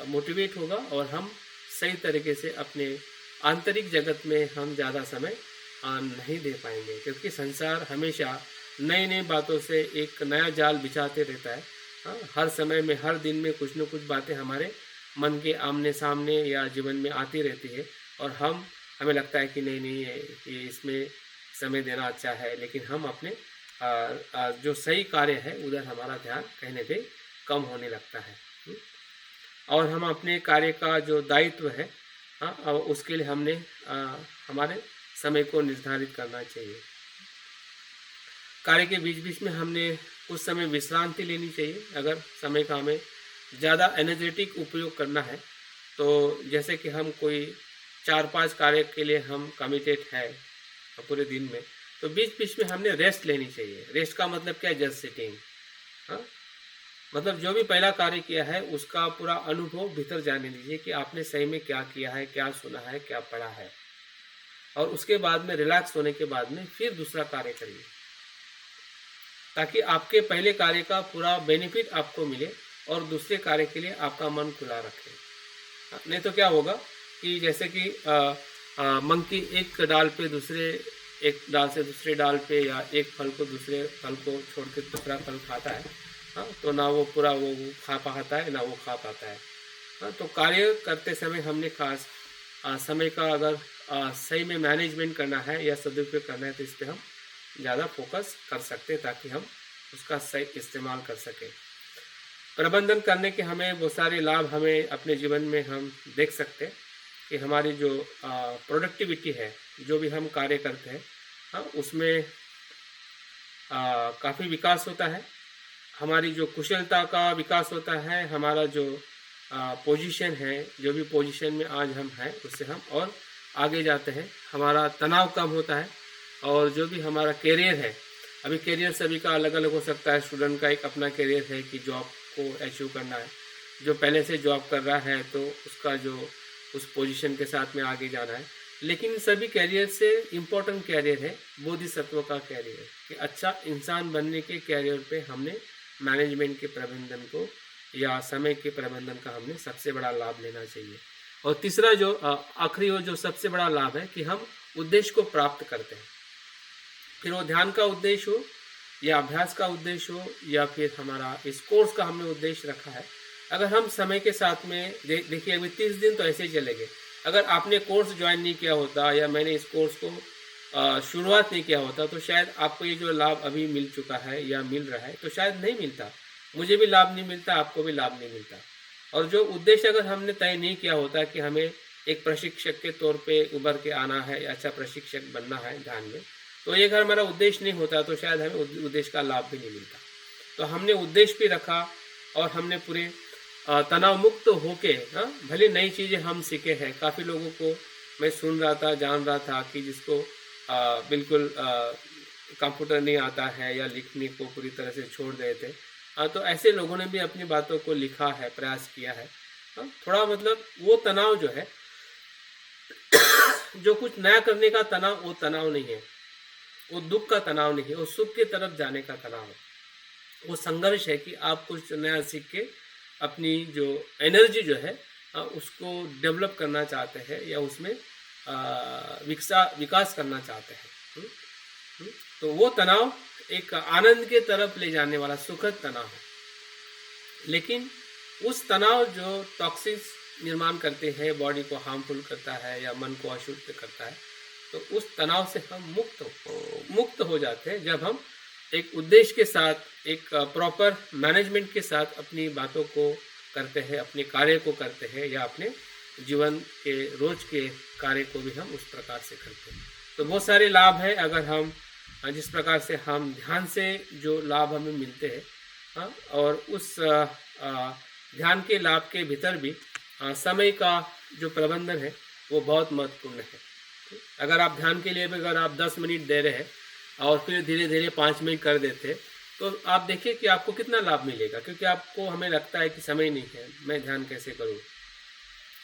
S1: मोटिवेट होगा और हम सही तरीके से अपने आंतरिक जगत में हम ज़्यादा समय नहीं दे पाएंगे। क्योंकि संसार हमेशा नई नई बातों से एक नया जाल बिछाते रहता है। हर समय में, हर दिन में कुछ न कुछ बातें हमारे मन के आमने सामने या जीवन में आती रहती है और हमें लगता है कि नहीं ये इसमें समय देना अच्छा है, लेकिन हम अपने जो सही कार्य है उधर हमारा ध्यान कहीं न कहीं कम होने लगता है। और हम अपने कार्य का जो दायित्व है उसके लिए हमने हमारे समय को निर्धारित करना चाहिए। कार्य के बीच बीच में हमने कुछ समय विश्रांति लेनी चाहिए। अगर समय का हमें ज़्यादा एनर्जेटिक उपयोग करना है तो जैसे कि हम कोई 4-5 कार्य के लिए हम कमिटेड है पूरे दिन में, तो बीच बीच में हमने रेस्ट लेनी चाहिए। रेस्ट का मतलब क्या है? Just sitting. मतलब जो भी पहला कार्य किया है उसका पूरा अनुभव भीतर जाने दीजिए कि आपने सही में क्या किया है, क्या सुना है, क्या पढ़ा है, और उसके बाद में रिलैक्स होने के बाद में फिर दूसरा कार्य करिए ताकि आपके पहले कार्य का पूरा बेनिफिट आपको मिले और दूसरे कार्य के लिए आपका मन खुला रखे। नहीं तो क्या होगा कि जैसे कि मंकी एक डाल पे दूसरे, एक डाल से दूसरे डाल पे या एक फल को दूसरे फल को छोड़ के दूसरा फल खाता है, तो ना वो पूरा वो खा पाता है ना वो खा पाता है। तो कार्य करते समय हमने खास समय का अगर सही में मैनेजमेंट करना है या सदुपयोग करना है तो इस पर हम ज़्यादा फोकस कर सकते हैं ताकि हम उसका सही इस्तेमाल कर सकें। प्रबंधन करने के हमें बहुत सारे लाभ हमें अपने जीवन में हम देख सकते हैं कि हमारी जो प्रोडक्टिविटी है, जो भी हम कार्य करते हैं उसमें काफ़ी विकास होता है। हमारी जो कुशलता का विकास होता है, हमारा जो पोजीशन है, जो भी पोजीशन में आज हम हैं उससे हम और आगे जाते हैं। हमारा तनाव कम होता है और जो भी हमारा करियर है, अभी करियर सभी का अलग अलग हो सकता है। स्टूडेंट का एक अपना करियर है कि जॉब को अचीव करना है, जो पहले से जॉब कर रहा है तो उसका जो उस पोजीशन के साथ में आगे जाना है। लेकिन इन सभी कैरियर से इम्पोर्टेंट कैरियर है बोधिसत्व का कैरियर, कि अच्छा इंसान बनने के कैरियर पे हमने मैनेजमेंट के प्रबंधन को या समय के प्रबंधन का हमने सबसे बड़ा लाभ लेना चाहिए। और तीसरा जो आखिरी हो जो सबसे बड़ा लाभ है कि हम उद्देश्य को प्राप्त करते हैं, फिर वो ध्यान का उद्देश्य हो या अभ्यास का उद्देश्य हो या फिर हमारा इस कोर्स का हमने उद्देश्य रखा है। अगर हम समय के साथ में देखिए अभी 30 दिन तो ऐसे ही चले गए, अगर आपने कोर्स ज्वाइन नहीं किया होता या मैंने इस कोर्स को शुरुआत नहीं किया होता तो शायद आपको ये जो लाभ अभी मिल चुका है या मिल रहा है तो शायद नहीं मिलता, मुझे भी लाभ नहीं मिलता, आपको भी लाभ नहीं मिलता। और जो उद्देश्य अगर हमने तय नहीं किया होता कि हमें एक प्रशिक्षक के तौर पे उभर के आना है या अच्छा प्रशिक्षक बनना है ध्यान में, तो ये अगर हमारा उद्देश्य नहीं होता तो शायद हमें उद्देश्य का लाभ भी नहीं मिलता। तो हमने उद्देश्य भी रखा और हमने पूरे तनाव मुक्त होके भले नई चीज़ें हम सीखे हैं। काफ़ी लोगों को मैं सुन रहा था, जान रहा था कि जिसको बिल्कुल कंप्यूटर नहीं आता है या लिखने को पूरी तरह से छोड़ गए थे, तो ऐसे लोगों ने भी अपनी बातों को लिखा है, प्रयास किया है। थोड़ा मतलब वो तनाव जो है जो कुछ नया करने का तनाव, वो तनाव नहीं है, वो दुख का तनाव नहीं है, वो सुख की तरफ जाने का तनाव है। वो संघर्ष है कि आप कुछ नया सीख के अपनी जो एनर्जी जो है उसको डेवलप करना चाहते हैं या उसमें विकास करना चाहते हैं। तो वो तनाव एक आनंद के तरफ ले जाने वाला सुखद तनाव है। लेकिन उस तनाव जो टॉक्सिन्स निर्माण करते हैं, बॉडी को हार्मफुल करता है या मन को अशुद्ध करता है, तो उस तनाव से हम मुक्त हो जाते हैं जब हम एक उद्देश्य के साथ, एक प्रॉपर मैनेजमेंट के साथ अपनी बातों को करते हैं, अपने कार्य को करते हैं या अपने जीवन के रोज के कार्य को भी हम उस प्रकार से करते हैं। तो बहुत सारे लाभ हैं अगर हम जिस प्रकार से हम ध्यान से जो लाभ हमें मिलते हैं और उस ध्यान के लाभ के भीतर भी समय का जो प्रबंधन है वो बहुत महत्वपूर्ण है। अगर आप ध्यान के लिए भी अगर आप 10 मिनट दे रहे हैं और फिर धीरे धीरे 5 मिनट कर देते हैं तो आप देखिए कि आपको कितना लाभ मिलेगा, क्योंकि आपको हमें लगता है कि समय नहीं है, मैं ध्यान कैसे करूं।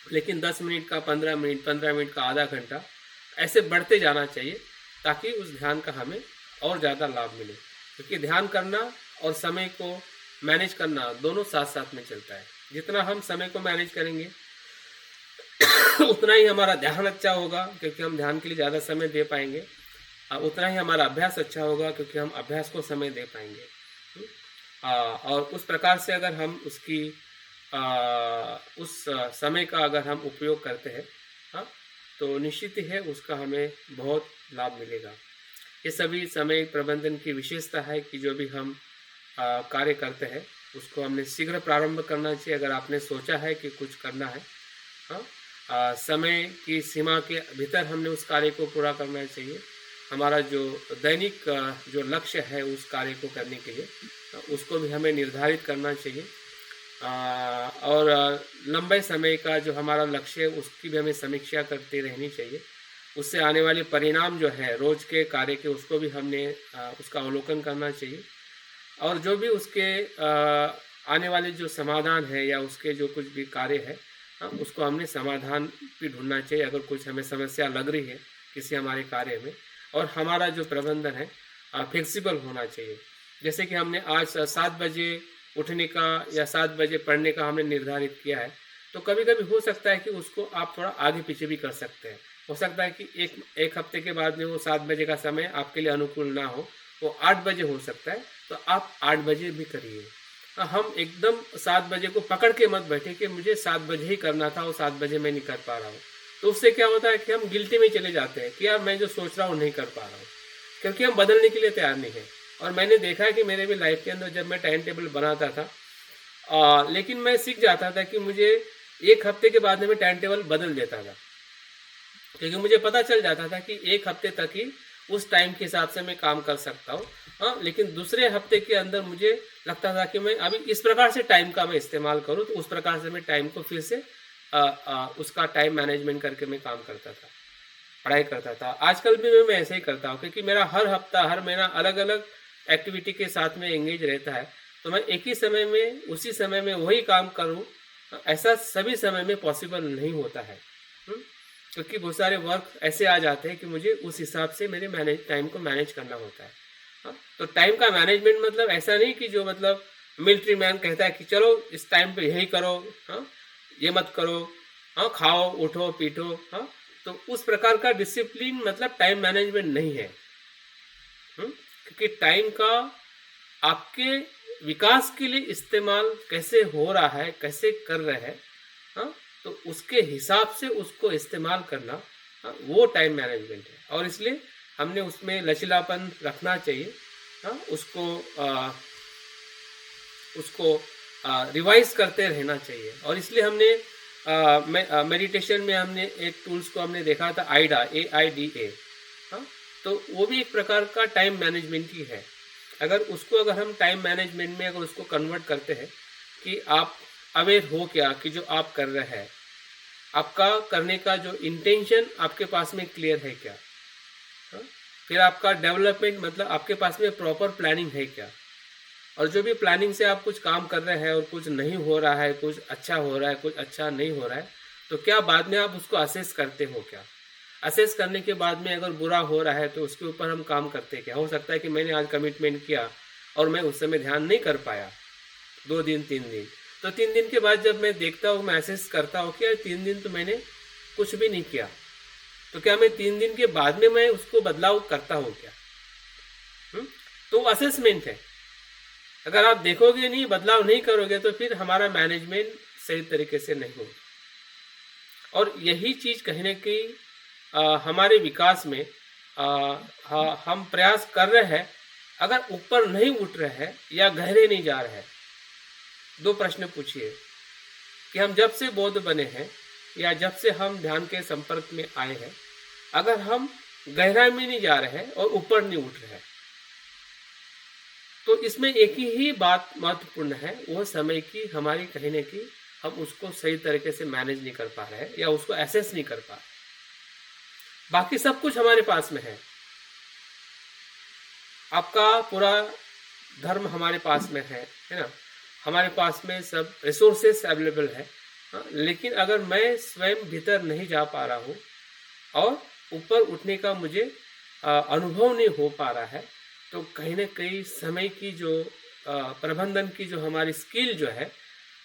S1: लेकिन 10 मिनट का 15 मिनट, 15 मिनट का आधा घंटा ऐसे बढ़ते जाना चाहिए ताकि उस ध्यान का हमें और ज़्यादा लाभ मिले, क्योंकि ध्यान करना और समय को मैनेज करना दोनों साथ साथ में चलता है। जितना हम समय को मैनेज करेंगे उतना ही हमारा ध्यान अच्छा होगा, क्योंकि हम ध्यान के लिए ज़्यादा समय दे पाएंगे। उतना ही हमारा अभ्यास अच्छा होगा, क्योंकि हम अभ्यास को समय दे पाएंगे। और उस प्रकार से अगर हम उसकी उस समय का अगर हम उपयोग करते हैं तो निश्चित ही है उसका हमें बहुत लाभ मिलेगा। ये सभी समय प्रबंधन की विशेषता है कि जो भी हम कार्य करते हैं उसको हमने शीघ्र प्रारंभ करना चाहिए। अगर आपने सोचा है कि कुछ करना है, समय की सीमा के भीतर हमने उस कार्य को पूरा करना चाहिए। हमारा जो दैनिक जो लक्ष्य है उस कार्य को करने के लिए उसको भी हमें निर्धारित करना चाहिए। और लंबे समय का जो हमारा लक्ष्य है उसकी भी हमें समीक्षा करते रहनी चाहिए। उससे आने वाले परिणाम जो है रोज के कार्य के उसको भी हमने उसका अवलोकन करना चाहिए। और जो भी उसके आने वाले जो समाधान है या उसके जो कुछ भी कार्य है उसको हमने समाधान भी ढूंढना चाहिए अगर कुछ हमें समस्या लग रही है किसी हमारे कार्य में। और हमारा जो प्रबंधन है फ्लेक्सिबल होना चाहिए। जैसे कि हमने आज 7 बजे उठने का या 7 बजे पढ़ने का हमने निर्धारित किया है, तो कभी कभी हो सकता है कि उसको आप थोड़ा आगे पीछे भी कर सकते हैं। हो सकता है कि एक हफ्ते के बाद में वो 7 बजे का समय आपके लिए अनुकूल ना हो, वो 8 बजे हो सकता है, तो आप 8 बजे भी करिए। हम एकदम 7 बजे को पकड़ के मत बैठे कि मुझे 7 बजे ही करना था और 7 बजे मैं नहीं कर पा रहा हूँ। तो उससे क्या होता है कि हम गिल्टी में चले जाते हैं कि यार मैं जो सोच रहा हूँ नहीं कर पा रहा हूँ, क्योंकि हम बदलने के लिए तैयार नहीं है। और मैंने देखा है कि मेरे भी लाइफ के अंदर जब मैं टाइम टेबल बनाता था लेकिन मैं सीख जाता था कि मुझे 1 हफ्ते के बाद में मैं टाइम टेबल बदल देता था, क्योंकि मुझे पता चल जाता था कि 1 हफ्ते तक ही उस टाइम के हिसाब से मैं काम कर सकता हूँ। लेकिन दूसरे हफ्ते के अंदर मुझे लगता था कि मैं अभी इस प्रकार से टाइम का मैं इस्तेमाल करूँ, तो उस प्रकार से मैं टाइम को फिर से उसका टाइम मैनेजमेंट करके मैं काम करता था, पढ़ाई करता था। आजकल भी मैं ऐसे ही करता हूँ, क्योंकि मेरा हर हफ्ता हर महीना अलग अलग एक्टिविटी के साथ में एंगेज रहता है, तो मैं एक ही समय में उसी समय में वही काम करूँ ऐसा सभी समय में पॉसिबल नहीं होता है। क्योंकि बहुत सारे वर्क ऐसे आ जाते हैं कि मुझे उस हिसाब से मेरे टाइम को मैनेज करना होता है। हाँ, तो टाइम का मैनेजमेंट मतलब ऐसा नहीं कि जो मतलब मिलिट्री मैन कहता है कि चलो इस टाइम पे यही करो, हाँ, ये मत करो, हाँ, खाओ उठो पीटो, हाँ, तो उस प्रकार का डिसिप्लिन मतलब टाइम मैनेजमेंट नहीं है। क्योंकि टाइम का आपके विकास के लिए इस्तेमाल कैसे हो रहा है, कैसे कर रहे हैं, हाँ, तो उसके हिसाब से उसको इस्तेमाल करना, हाँ, वो टाइम मैनेजमेंट है। और इसलिए हमने उसमें लचीलापन रखना चाहिए, हाँ, उसको रिवाइज करते रहना चाहिए। और इसलिए हमने मेडिटेशन में हमने एक टूल्स को हमने देखा था, आइडा, AIDA, हाँ, तो वो भी एक प्रकार का टाइम मैनेजमेंट ही है। अगर हम टाइम मैनेजमेंट में अगर उसको कन्वर्ट करते हैं कि आप अवेयर हो क्या कि जो आप कर रहे हैं, आपका करने का जो इंटेंशन आपके पास में क्लियर है क्या, हाँ? फिर आपका डेवलपमेंट मतलब आपके पास में प्रॉपर प्लानिंग है क्या, और जो भी प्लानिंग से आप कुछ काम कर रहे हैं और कुछ नहीं हो रहा है, कुछ अच्छा हो रहा है, कुछ अच्छा नहीं हो रहा है, तो क्या बाद में आप उसको असेस करते हो क्या? असेस करने के बाद में अगर बुरा हो रहा है तो उसके ऊपर हम काम करते क्या? हो सकता है कि मैंने आज कमिटमेंट किया और मैं उस समय ध्यान नहीं कर पाया, 2 दिन 3 दिन, तो 3 दिन के बाद जब मैं देखता हूँ, मैं असेस करता हूँ कि यार 3 दिन तो मैंने कुछ भी नहीं किया, तो क्या मैं 3 दिन के बाद में मैं उसको बदलाव करता हूँ क्या? तो असेसमेंट है। अगर आप देखोगे नहीं, बदलाव नहीं करोगे, तो फिर हमारा मैनेजमेंट सही तरीके से नहीं होगा। और यही चीज़ कहीं ना कहीं हमारे विकास में हम प्रयास कर रहे हैं, अगर ऊपर नहीं उठ रहे हैं या गहरे नहीं जा रहे हैं। 2 प्रश्न पूछिए कि हम जब से बौद्ध बने हैं या जब से हम ध्यान के संपर्क में आए हैं, अगर हम गहराई में नहीं जा रहे हैं और ऊपर नहीं उठ रहे हैं, तो इसमें एक ही बात महत्वपूर्ण है, वो समय की हमारी कहीं न कहीं हम उसको सही तरीके से मैनेज नहीं कर पा रहे हैं या उसको एसेस नहीं कर पा रहे। बाकी सब कुछ हमारे पास में है, आपका पूरा धर्म हमारे पास में है ना, हमारे पास में सब रिसोर्सेस अवेलेबल है, हाँ, लेकिन अगर मैं स्वयं भीतर नहीं जा पा रहा हूँ और ऊपर उठने का मुझे अनुभव नहीं हो पा रहा है, तो कहीं ना कहीं समय की जो प्रबंधन की जो हमारी स्किल जो है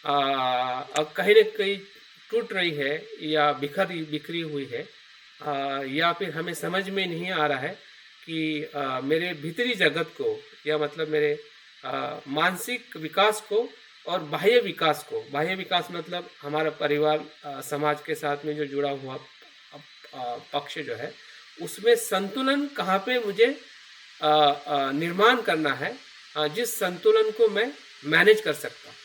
S1: अब कहीं ना कहीं टूट रही है या बिखरी हुई है, या फिर हमें समझ में नहीं आ रहा है कि मेरे भीतरी जगत को या मतलब मेरे मानसिक विकास को और बाह्य विकास मतलब हमारा परिवार समाज के साथ में जो जुड़ा हुआ पक्ष जो है, उसमें संतुलन कहाँ पे मुझे निर्माण करना है, जिस संतुलन को मैं मैनेज कर सकता हूँ।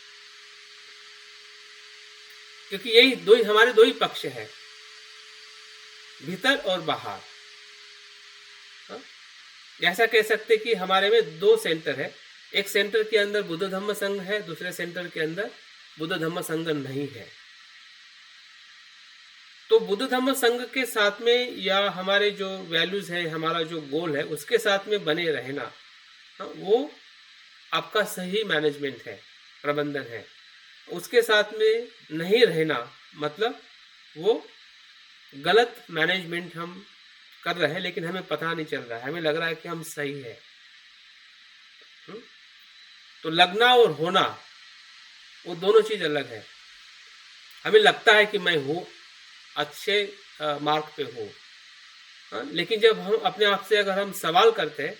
S1: क्योंकि यही हमारे दो ही पक्ष है, भीतर और बाहर। ऐसा कह सकते कि हमारे में 2 सेंटर है, एक सेंटर के अंदर बुद्ध धम्म संघ है, दूसरे सेंटर के अंदर बुद्ध धम्म संघ नहीं है। तो बुद्ध धम्म संघ के साथ में या हमारे जो वैल्यूज है, हमारा जो गोल है, उसके साथ में बने रहना, वो आपका सही मैनेजमेंट है, प्रबंधन है। उसके साथ में नहीं रहना मतलब वो गलत मैनेजमेंट हम कर रहे हैं, लेकिन हमें पता नहीं चल रहा है, हमें लग रहा है कि हम सही है। तो लगना और होना वो दोनों चीज अलग है। हमें लगता है कि मैं हूँ अच्छे मार्ग पे हूँ, लेकिन जब हम अपने आप से अगर हम सवाल करते हैं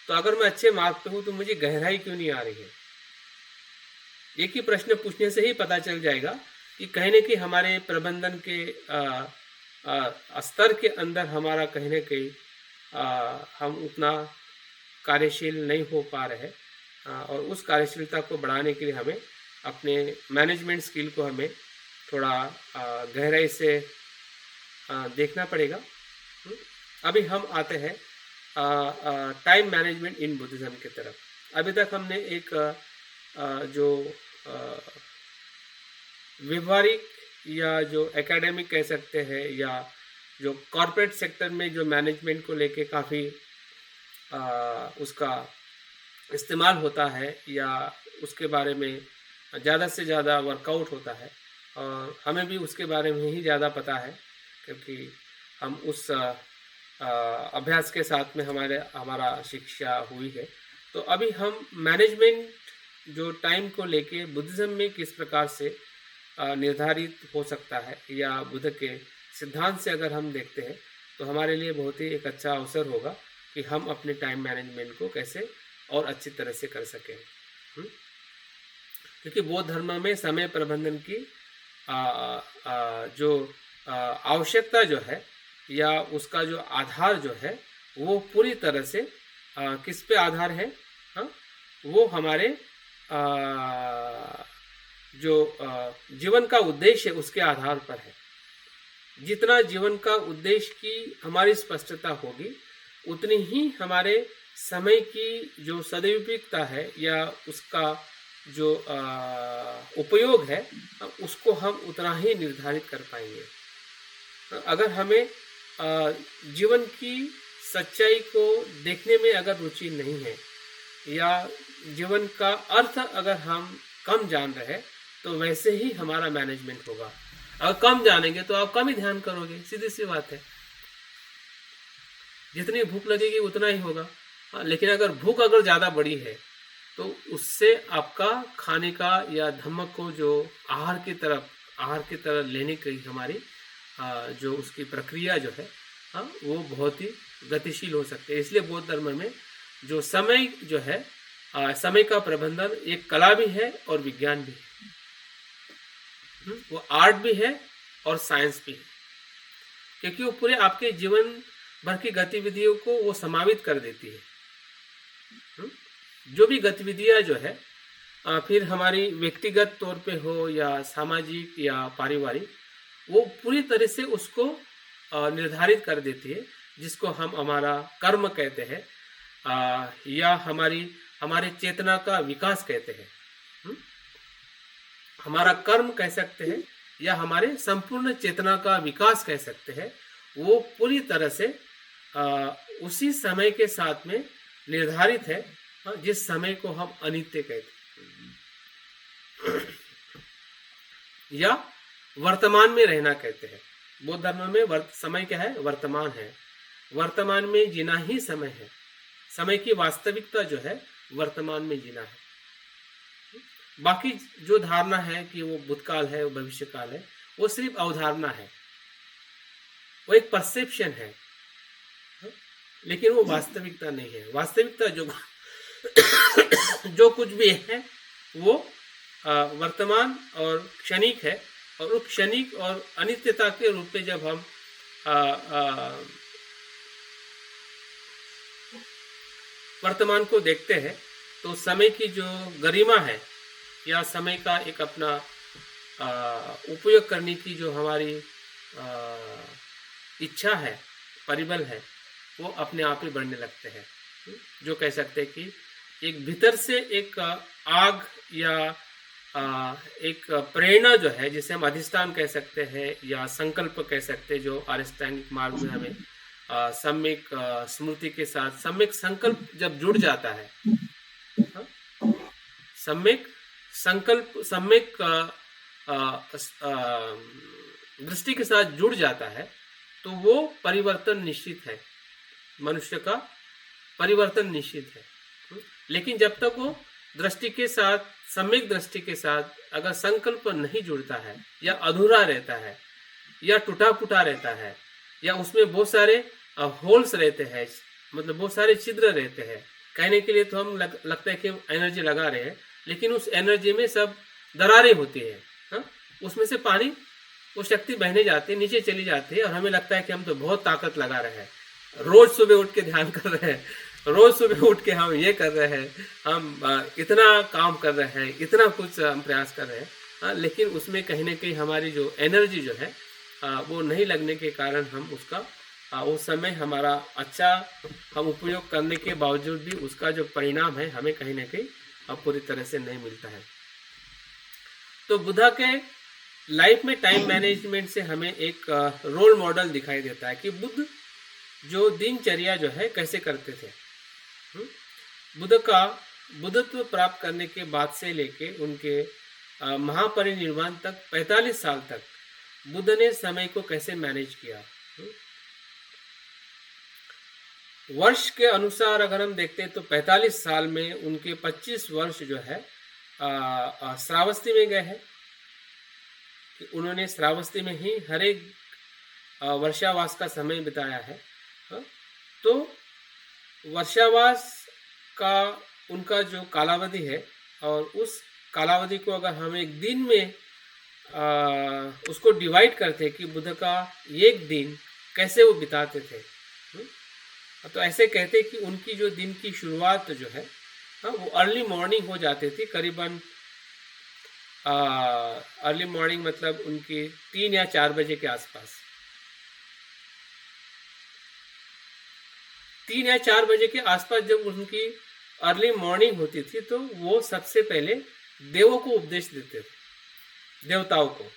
S1: तो अगर मैं अच्छे मार्ग पे हूँ तो मुझे गहराई क्यों नहीं आ रही है। एक ही प्रश्न पूछने से ही पता चल जाएगा कि कहीं न कहीं हमारे प्रबंधन के स्तर के अंदर हमारा कहीं न कहीं हम उतना कार्यशील नहीं हो पा रहे, और उस कार्यशीलता को बढ़ाने के लिए हमें अपने मैनेजमेंट स्किल को हमें थोड़ा गहराई से देखना पड़ेगा। अभी हम आते हैं टाइम मैनेजमेंट इन बुद्धिज्म की तरफ। अभी तक हमने एक जो व्यवहारिक या जो एकेडमिक कह सकते हैं या जो कॉरपोरेट सेक्टर में जो मैनेजमेंट को लेके काफ़ी उसका इस्तेमाल होता है या उसके बारे में ज़्यादा से ज़्यादा वर्कआउट होता है, और हमें भी उसके बारे में ही ज़्यादा पता है क्योंकि हम उस अभ्यास के साथ में हमारा शिक्षा हुई है। तो अभी हम मैनेजमेंट जो टाइम को लेके बुद्धिज़्म में किस प्रकार से निर्धारित हो सकता है, या बुद्ध के सिद्धांत से अगर हम देखते हैं तो हमारे लिए बहुत ही एक अच्छा अवसर होगा कि हम अपने टाइम मैनेजमेंट को कैसे और अच्छी तरह से कर सकें। क्योंकि बौद्ध धर्म में समय प्रबंधन की जो आवश्यकता जो है, या उसका जो आधार जो है, वो पूरी तरह से किस पे आधार है? वो हमारे जो जीवन का उद्देश्य है उसके आधार पर है। जितना जीवन का उद्देश्य की हमारी स्पष्टता होगी, उतनी ही हमारे समय की जो सदुपयोगिता है या उसका जो उपयोग है, उसको हम उतना ही निर्धारित कर पाएंगे। अगर हमें जीवन की सच्चाई को देखने में अगर रुचि नहीं है, या जीवन का अर्थ अगर हम कम जान रहे हैं, तो वैसे ही हमारा मैनेजमेंट होगा। अगर कम जानेंगे तो आप कम ही ध्यान करोगे, सीधी सी बात है। जितनी भूख लगेगी उतना ही होगा। लेकिन अगर भूख अगर ज़्यादा बड़ी है तो उससे आपका खाने का या धम्मक को जो आहार की तरह लेने की हमारी जो उसकी प्रक्रिया जो है, वो बहुत ही गतिशील हो सकते हैं। इसलिए बौद्ध धर्म में जो समय जो है, समय का प्रबंधन एक कला भी है और विज्ञान भी है। वो आर्ट भी है और साइंस भी है, क्योंकि वो पूरे आपके जीवन भर की गतिविधियों को वो समावित कर देती है। जो भी गतिविधियां जो है, फिर हमारी व्यक्तिगत तौर पे हो या सामाजिक या पारिवारिक, वो पूरी तरह से उसको निर्धारित कर देती है, जिसको हम हमारा कर्म कहते हैं, या हमारे चेतना का विकास कहते हैं। हमारा कर्म कह सकते हैं या हमारे संपूर्ण चेतना का विकास कह सकते हैं। वो पूरी तरह से उसी समय के साथ में निर्धारित है, जिस समय को हम अनित्य कहते हैं या वर्तमान में रहना कहते हैं। बौद्ध धर्म में समय क्या है? वर्तमान है। वर्तमान में जीना ही समय है। समय की वास्तविकता जो है वर्तमान में जीना है। बाकी जो धारणा है कि वो भूतकाल है, वो भविष्यकाल है, वो सिर्फ अवधारणा है, वो एक परसेप्शन है, लेकिन वो वास्तविकता नहीं है। वास्तविकता जो कुछ भी है वो वर्तमान और क्षणिक है, और उस क्षणिक और अनित्यता के रूप में जब हम वर्तमान को देखते हैं, तो समय की जो गरिमा है या समय का एक अपना उपयोग करने की जो हमारी इच्छा है, परिबल है, वो अपने आप ही बढ़ने लगते हैं। जो कह सकते हैं कि एक भीतर से एक आग या एक प्रेरणा जो है, जिसे हम अधिष्ठान कह सकते हैं या संकल्प कह सकते हैं, जो अष्टांगिक मार्ग में हमें सम्यक स्मृति के साथ सम्यक संकल्प जब जुड़ जाता है, सम्यक संकल्प सम्यक दृष्टि के साथ जुड़ जाता है, तो वो परिवर्तन निश्चित है। मनुष्य का परिवर्तन निश्चित है। लेकिन जब तक वो दृष्टि के साथ, सम्यक दृष्टि के साथ अगर संकल्प नहीं जुड़ता है, या अधूरा रहता है, या टूटा फूटा रहता है, या उसमें बहुत सारे होल्स रहते हैं, मतलब बहुत सारे छिद्र रहते हैं। कहने के लिए तो हम लगता है कि हम एनर्जी लगा रहे हैं, लेकिन उस एनर्जी में सब दरारें होती है। उसमें से पानी, वो शक्ति बहने जाती है, नीचे चली जाती है, और हमें लगता है कि हम तो बहुत ताकत लगा रहे हैं, रोज सुबह उठ के ध्यान कर रहे हैं, रोज सुबह उठ के हम ये कर रहे हैं, हम इतना काम कर रहे हैं, इतना कुछ हम प्रयास कर रहे हैं, लेकिन उसमें कहीं ना कहीं हमारी जो एनर्जी जो है वो नहीं लगने के कारण हम उसका उस समय हमारा अच्छा हम उपयोग करने के बावजूद भी उसका जो परिणाम है हमें कहीं ना कहीं पूरी तरह से नहीं मिलता है। तो बुद्धा के लाइफ में टाइम मैनेजमेंट से हमें एक रोल मॉडल दिखाई देता है कि बुद्ध जो दिनचर्या जो है कैसे करते थे। बुद्ध का बुद्धत्व प्राप्त करने के बाद से लेके उनके महापरिनिर्वाण तक 45 साल तक बुद्ध ने समय को कैसे मैनेज किया। वर्ष के अनुसार अगर हम देखते हैं तो 45 साल में उनके 25 वर्ष जो है श्रावस्ती में गए हैं। कि उन्होंने श्रावस्ती में ही हर एक वर्षावास का समय बिताया है। तो वर्षावास का उनका जो कालावधि है, और उस कालावधि को अगर हम एक दिन में उसको डिवाइड करते कि बुध का एक दिन कैसे वो बिताते थे, तो ऐसे कहते कि उनकी जो दिन की शुरुआत जो है वो अर्ली मॉर्निंग हो जाती थी। करीबन अर्ली मॉर्निंग मतलब उनकी 3 या 4 बजे के आसपास, 3 या 4 बजे के आसपास जब उनकी अर्ली मॉर्निंग होती थी तो वो सबसे पहले देवों को उपदेश देते थे, देवताओं को।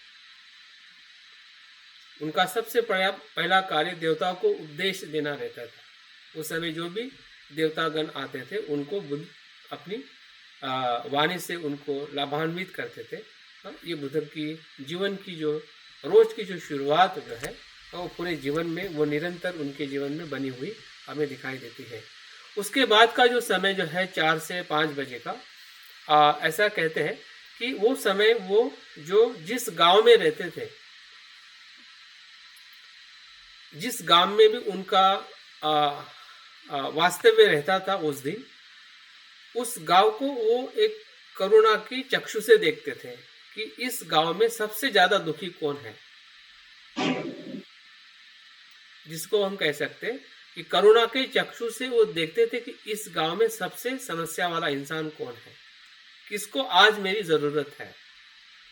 S1: उनका सबसे पहला कार्य देवताओं को उपदेश देना रहता था। उस समय जो भी देवतागण आते थे उनको बुद्ध अपनी वाणी से उनको लाभान्वित करते थे। ये बुद्ध की जीवन की जो रोज की जो शुरुआत जो है वो पूरे जीवन में वो निरंतर उनके जीवन में बनी हुई हमें दिखाई देती है। उसके बाद का जो समय जो है 4 से 5 बजे का, ऐसा कहते हैं कि वो समय वो जो जिस गांव में रहते थे, जिस गांव में भी उनका वास्तव्य रहता था उस दिन, उस गांव को वो एक करुणा की चक्षु से देखते थे कि इस गांव में सबसे ज्यादा दुखी कौन है, जिसको हम कह सकते हैं कि करुणा के चक्षु से वो देखते थे कि इस गांव में सबसे समस्या वाला इंसान कौन है, किसको आज मेरी जरूरत है।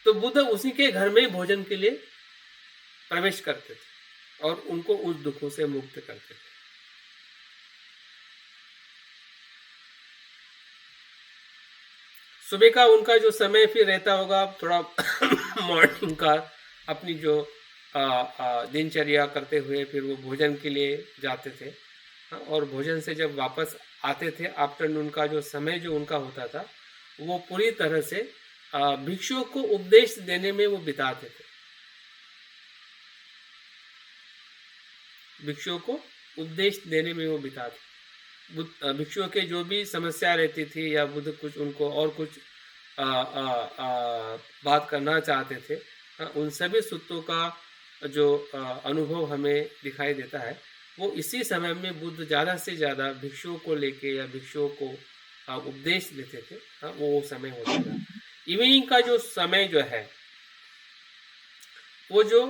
S1: तो बुद्ध उसी के घर में भोजन के लिए प्रवेश करते थे और उनको उस दुखों से मुक्त करते थे। सुबह का उनका जो समय फिर रहता होगा थोड़ा मॉर्निंग का, अपनी जो दिनचर्या करते हुए फिर वो भोजन के लिए जाते थे। और भोजन से जब वापस आते थे, आफ्टरनून का जो समय जो उनका होता था वो पूरी तरह से भिक्षुओं को उपदेश देने में वो बिताते थे। भिक्षुओं को उपदेश देने में वो बिताते। भिक्षुओं के जो भी समस्या रहती थी या बुद्ध कुछ उनको और कुछ बात करना चाहते थे, उन सभी सूत्रों का जो अनुभव हमें दिखाई देता है वो इसी समय में बुद्ध ज़्यादा से ज़्यादा भिक्षुओं को लेके या भिक्षुओं को उपदेश देते थे। वो समय होता था। इवनिंग का जो समय जो है वो जो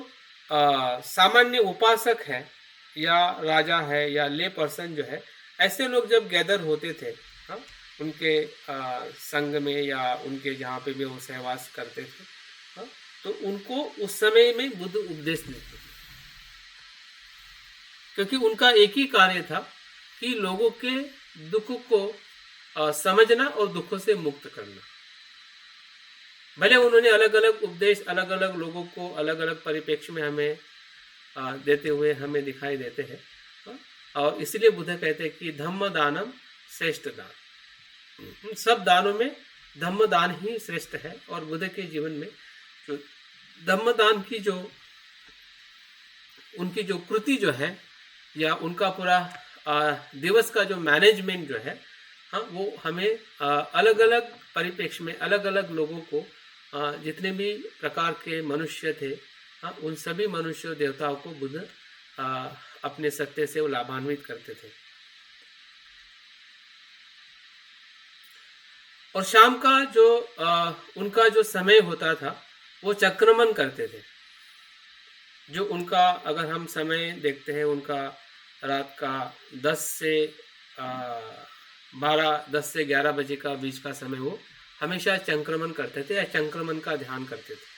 S1: सामान्य उपासक है या राजा है या ले पर्सन जो है, ऐसे लोग जब गैदर होते थे उनके संग में या उनके जहाँ पे भी वो सहवास करते थे, तो उनको उस समय में बुद्ध उपदेश देते थे, क्योंकि उनका एक ही कार्य था कि लोगों के दुख को समझना और दुखों से मुक्त करना। भले उन्होंने अलग अलग उपदेश अलग अलग लोगों को अलग अलग परिप्रेक्ष्य में हमें देते हुए हमें दिखाई देते हैं, और इसलिए बुद्ध कहते हैं कि धम्म दानम श्रेष्ठ दान। सब दानों में धम्म दान ही श्रेष्ठ है। और बुद्ध के जीवन में जो धम्म दान की जो उनकी जो कृति जो है या उनका पूरा दिवस का जो मैनेजमेंट जो है, वो हमें अलग अलग परिप्रेक्ष्य में अलग अलग लोगों को, जितने भी प्रकार के मनुष्य थे, उन सभी मनुष्य देवताओं को बुद्ध अपने सत्य से वो लाभान्वित करते थे। और शाम का जो उनका जो समय होता था वो चक्रमण करते थे। जो उनका अगर हम समय देखते हैं, उनका रात का 10 से 11 बजे का बीच का समय वो हमेशा चक्रमण करते थे या चक्रमण का ध्यान करते थे।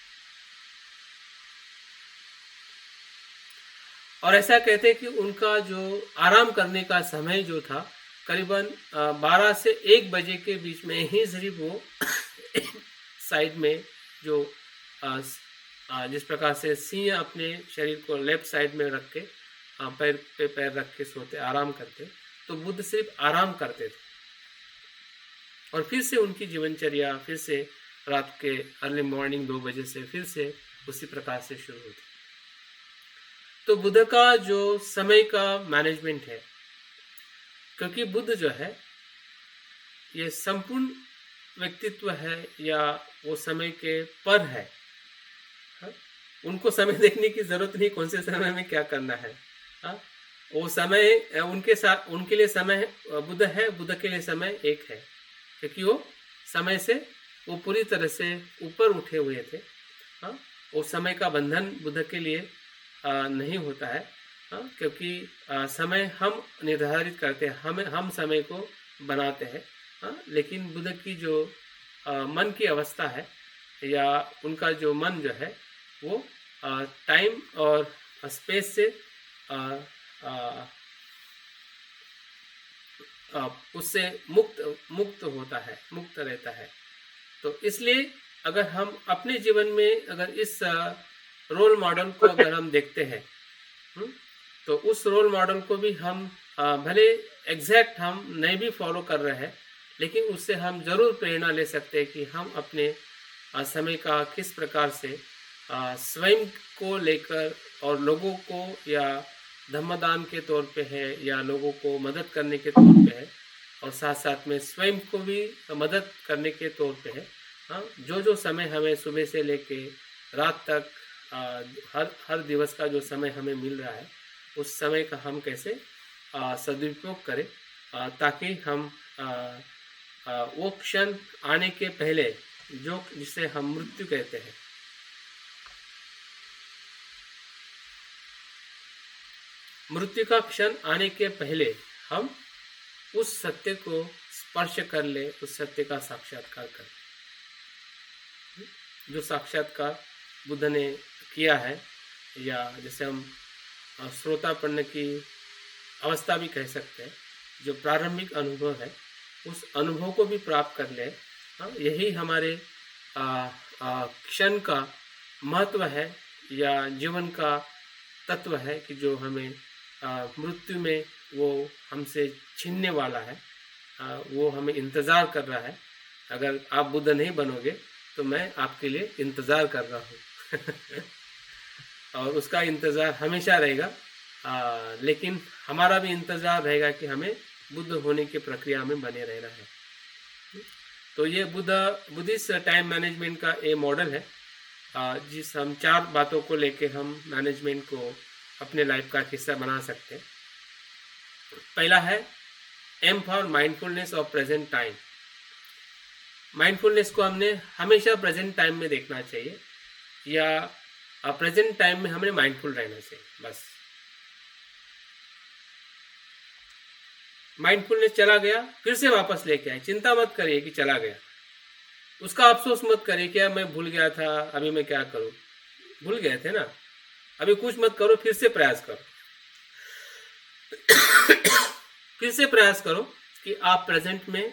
S1: और ऐसा कहते हैं कि उनका जो आराम करने का समय जो था करीबन 12 से 1 बजे के बीच में ही सिर्फ वो साइड में जो जिस प्रकार से सिंह अपने शरीर को लेफ्ट साइड में रख के पैर पे पैर रख के सोते, आराम करते, तो बुद्ध सिर्फ आराम करते थे। और फिर से उनकी जीवनचर्या फिर से रात के अर्ली मॉर्निंग 2 बजे से फिर से उसी प्रकार से शुरू होती। तो बुद्ध का जो समय का मैनेजमेंट है क्योंकि बुद्ध जो है ये संपूर्ण व्यक्तित्व है या वो समय के पर है। हाँ? उनको समय देखने की जरूरत नहीं, कौन से समय में क्या करना है। हाँ? वो समय उनके साथ, उनके लिए समय बुद्ध है, बुद्ध के लिए समय एक है, क्योंकि वो समय से वो पूरी तरह से ऊपर उठे हुए थे। हाँ? वो समय का बंधन बुद्ध के लिए नहीं होता है। हाँ? क्योंकि समय हम निर्धारित करते हैं, हम समय को बनाते हैं। हाँ? लेकिन बुद्ध की जो मन की अवस्था है या उनका जो मन जो है वो टाइम और स्पेस से उससे मुक्त होता है, मुक्त रहता है। तो इसलिए अगर हम अपने जीवन में अगर इस रोल मॉडल को अगर हम देखते हैं, तो उस रोल मॉडल को भी हम भले एग्जैक्ट हम नहीं भी फॉलो कर रहे हैं, लेकिन उससे हम जरूर प्रेरणा ले सकते हैं कि हम अपने समय का किस प्रकार से स्वयं को लेकर और लोगों को या धम्मदान के तौर पे है या लोगों को मदद करने के तौर पे है, और साथ साथ में स्वयं को भी मदद करने के तौर पे है। हाँ, जो समय हमें सुबह से लेके रात तक हर दिवस का जो समय हमें मिल रहा है, उस समय का हम कैसे सदुपयोग करें, ताकि हम वो क्षण आने के पहले जो जिसे हम मृत्यु कहते हैं, मृत्यु का क्षण आने के पहले हम उस सत्य को स्पर्श कर ले, उस सत्य का साक्षात्कार कर ले, जो साक्षात्कार बुद्ध ने किया है, या जैसे हम श्रोतापन्न की अवस्था भी कह सकते हैं, जो प्रारंभिक अनुभव है उस अनुभव को भी प्राप्त कर ले। यही हमारे क्षण का महत्व है या जीवन का तत्व है कि जो हमें मृत्यु में वो हमसे छीनने वाला है, वो हमें इंतज़ार कर रहा है। अगर आप बुद्ध नहीं बनोगे तो मैं आपके लिए इंतज़ार कर रहा हूँ और उसका इंतज़ार हमेशा रहेगा, लेकिन हमारा भी इंतज़ार रहेगा कि हमें बुद्ध होने की प्रक्रिया में बने रहना है। तो ये बुद्धिस्ट टाइम मैनेजमेंट का एक मॉडल है, जिस हम 4 बातों को लेके हम मैनेजमेंट को अपने लाइफ का हिस्सा बना सकते हैं। पहला है M for mindfulness of present time. Mindfulness को हमने हमेशा प्रेजेंट टाइम में देखना चाहिए, या प्रेजेंट टाइम में हमें माइंडफुल रहना चाहिए। बस माइंडफुलनेस चला गया फिर से वापस लेके आए, चिंता मत करिए कि चला गया, उसका अफसोस मत करिए कि मैं भूल गया था, अभी मैं क्या करूं। भूल गए थे ना, अभी कुछ मत करो, फिर से प्रयास करो फिर से प्रयास करो कि आप प्रेजेंट में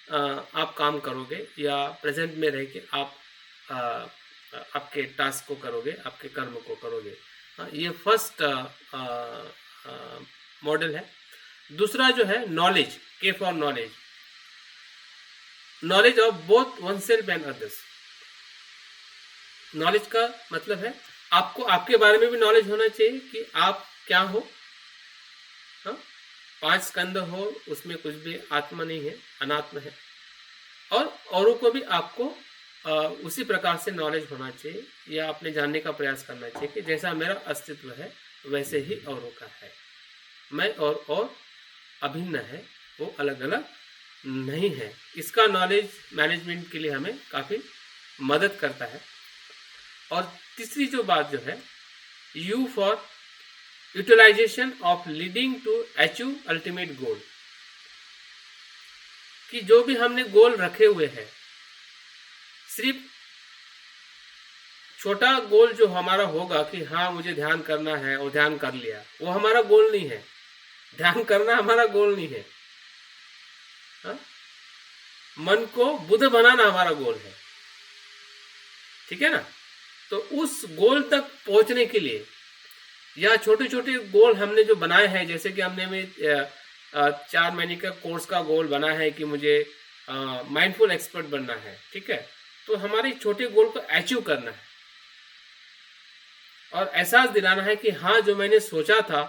S1: आप काम करोगे, या प्रेजेंट में रह के आप आपके टास्क को करोगे, आपके कर्म को करोगे। ये फर्स्ट मॉडल है। दूसरा जो है नॉलेज, के for knowledge, knowledge of both one self and others. Knowledge का मतलब है आपको आपके बारे में भी नॉलेज होना चाहिए कि आप क्या हो। हाँ, 5 स्कंद हो, उसमें कुछ भी आत्मा नहीं है, अनात्म है। और औरों को भी आपको उसी प्रकार से नॉलेज होना चाहिए, या अपने जानने का प्रयास करना चाहिए कि जैसा मेरा अस्तित्व है वैसे ही औरों का है। मैं और अभिन्न है, वो अलग अलग नहीं है। इसका नॉलेज मैनेजमेंट के लिए हमें काफ़ी मदद करता है। और तीसरी जो बात जो है, U for utilization of leading to achieve ultimate goal, कि जो भी हमने गोल रखे हुए हैं, सिर्फ छोटा गोल जो हमारा होगा कि हाँ मुझे ध्यान करना है और ध्यान कर लिया, वो हमारा गोल नहीं है। ध्यान करना हमारा गोल नहीं है। हाँ? मन को बुद्ध बनाना हमारा गोल है, ठीक है ना। तो उस गोल तक पहुंचने के लिए, या छोटे छोटे गोल हमने जो बनाए हैं, जैसे कि हमने में 4 महीने का कोर्स का गोल बना है कि मुझे माइंडफुल एक्सपर्ट बनना है, ठीक है। तो हमारे छोटे गोल को अचीव करना है और एहसास दिलाना है कि हाँ, जो मैंने सोचा था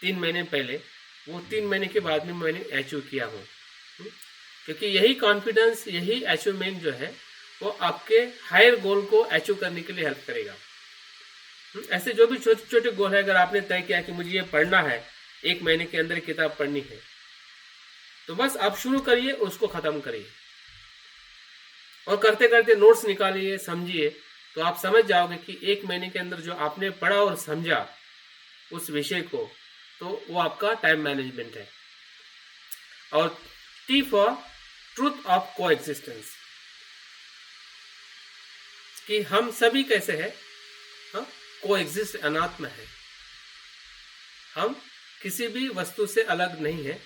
S1: 3 महीने पहले, वो 3 महीने के बाद में मैंने अचीव किया हूँ। क्योंकि यही कॉन्फिडेंस, यही अचीवमेंट जो है वो आपके हायर गोल को अचीव करने के लिए हेल्प करेगा। ऐसे जो भी छोटे छोटे गोल है, अगर आपने तय किया कि मुझे ये पढ़ना है, 1 महीने के अंदर किताब पढ़नी है, तो बस आप शुरू करिए, उसको खत्म करिए और करते करते नोट्स निकालिए, समझिए, तो आप समझ जाओगे कि 1 महीने के अंदर जो आपने पढ़ा और समझा उस विषय को, तो वो आपका टाइम मैनेजमेंट है। और टी फॉर ट्रूथ ऑफ को एग्जिस्टेंस, कि हम सभी कैसे हैं, को एग्जिस्ट अनात्म है, हम किसी भी वस्तु से अलग नहीं है,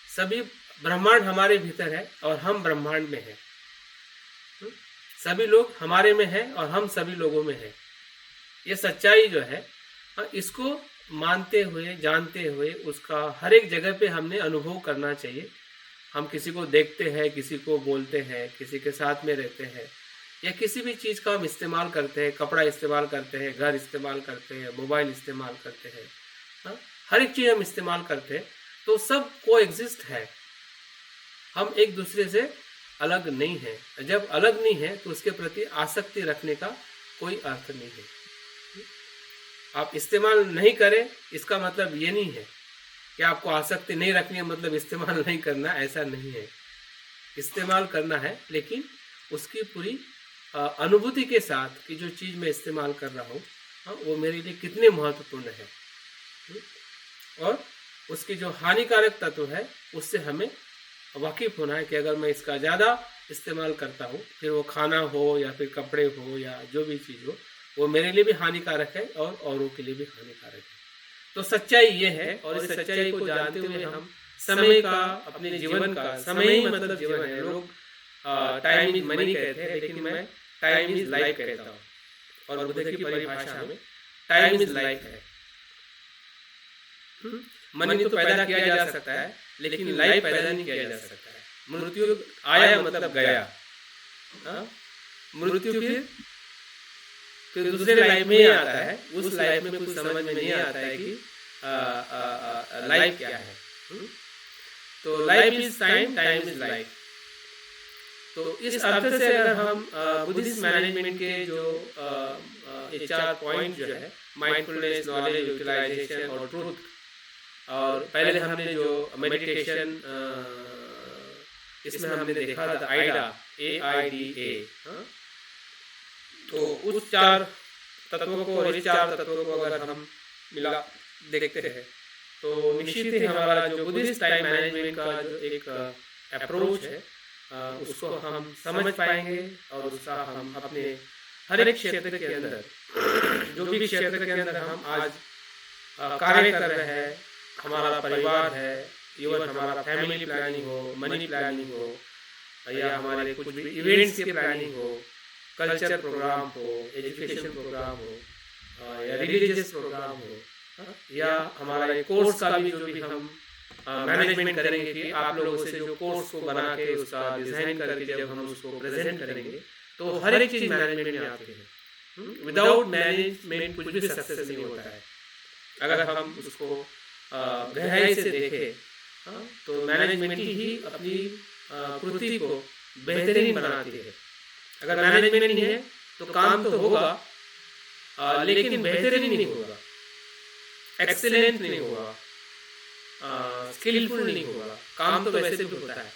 S1: सभी ब्रह्मांड हमारे भीतर है और हम ब्रह्मांड में हैं। सभी लोग हमारे में हैं और हम सभी लोगों में हैं। ये सच्चाई जो है, इसको मानते हुए, जानते हुए, उसका हर एक जगह पे हमने अनुभव करना चाहिए। हम किसी को देखते हैं, किसी को बोलते हैं, किसी के साथ में रहते हैं, या किसी भी चीज़ का हम इस्तेमाल करते हैं, कपड़ा इस्तेमाल करते हैं, घर इस्तेमाल करते हैं, मोबाइल इस्तेमाल करते हैं, हर एक चीज़ हम इस्तेमाल करते हैं, तो सब को एग्जिस्ट है। हम एक दूसरे से अलग नहीं है। जब अलग नहीं है तो उसके प्रति आसक्ति रखने का कोई अर्थ नहीं है। आप इस्तेमाल नहीं करें, इसका मतलब ये नहीं है कि आपको आसक्ति नहीं रखनी है, मतलब इस्तेमाल नहीं करना, ऐसा नहीं है। इस्तेमाल करना है, लेकिन उसकी पूरी अनुभूति के साथ कि जो चीज़ मैं इस्तेमाल कर रहा हूँ वो मेरे लिए कितने महत्वपूर्ण है, और उसकी जो हानिकारक तत्व है उससे हमें वाकिफ होना है कि अगर मैं इसका ज़्यादा इस्तेमाल करता हूँ, फिर वो खाना हो या फिर कपड़े हो या जो भी चीज़ हो, वो मेरे लिए भी हानिकारक है और औरों के लिए भी हानिकारक है। तो सच्चाई ये है, और इस सच्चाई को जानते हुए हम समय का, अपने जीवन का, समय ही मतलब जीवन है। लोग टाइम इज मनी कहते हैं, लेकिन मैं टाइम इज लाइफ कहता हूँ, और बुद्ध की परिभाषा में टाइम इज लाइफ है। मनी तो पैदा किया जा सकता है, लेकिन लाइफ पैदा नहीं किया जा सकता है। मृत्यु आया मतलब गया, मृत्यु फिर दूसरे लाइफ में ही आता है। उस लाइफ में कुछ समझ में नहीं आता है कि लाइफ क्या है। तो life is time, time is life. तो इस अर्थ से अगर हम बुद्धिस्ट मैनेजमेंट के जो ये 4 पॉइंट जो है, माइंडफुलनेस, नॉलेज, यूटिलाइजेशन और ट्रूथ, और पहले हमने जो मेडिटेशन, इसमें हमने देखा था आइडा, AIDA, तो उस 4 तत्वों को और इस 4 तत्वों को अगर हम मिला देखते हैं, तो निश्चित ही हमारा जो बुद्धिस्ट टाइम मैनेजमेंट का जो एक अप्रोच है, उसको हम समझ पाएंगे, और उसका हम अपने हर एक क्षेत्र के अंदर, जो भी क्षेत्र के अंदर हम आज कार्य कर रहे हैं, हमारा परिवार है, इवन हमारा फैमिली प्लानिंग हो, मनी प्लानिंग हो, या हमारे कुछ भी इवेंट्स की प्लानिंग हो, कल्चर प्रोग्राम हो, एजुकेशन प्रोग्राम हो, या रिलीजियस प्रोग्राम हो, या हमारा ये कोर्स का भी जो भी हम मैनेजमेंट करेंगे, कि आप लोगों से जो कोर्स को बना के उसका डिजाइन करके जब हम उसको प्रेजेंट करेंगे, तो हर एक चीज मैनेजमेंट में आती है। विदाउट मैनेजमेंट कुछ भी सक्सेस नहीं होता है। अगर हम उसको गहराई से देखें, तो मैनेजमेंट ही अपनी कृति को बेहतरीन बनाती है। अगर मैनेजमेंट नहीं है तो काम तो होगा, लेकिन बेहतरीन नहीं होगा, एक्सीलेंट नहीं होगा, स्किलफुल नहीं होगा। काम तो वैसे भी होता है,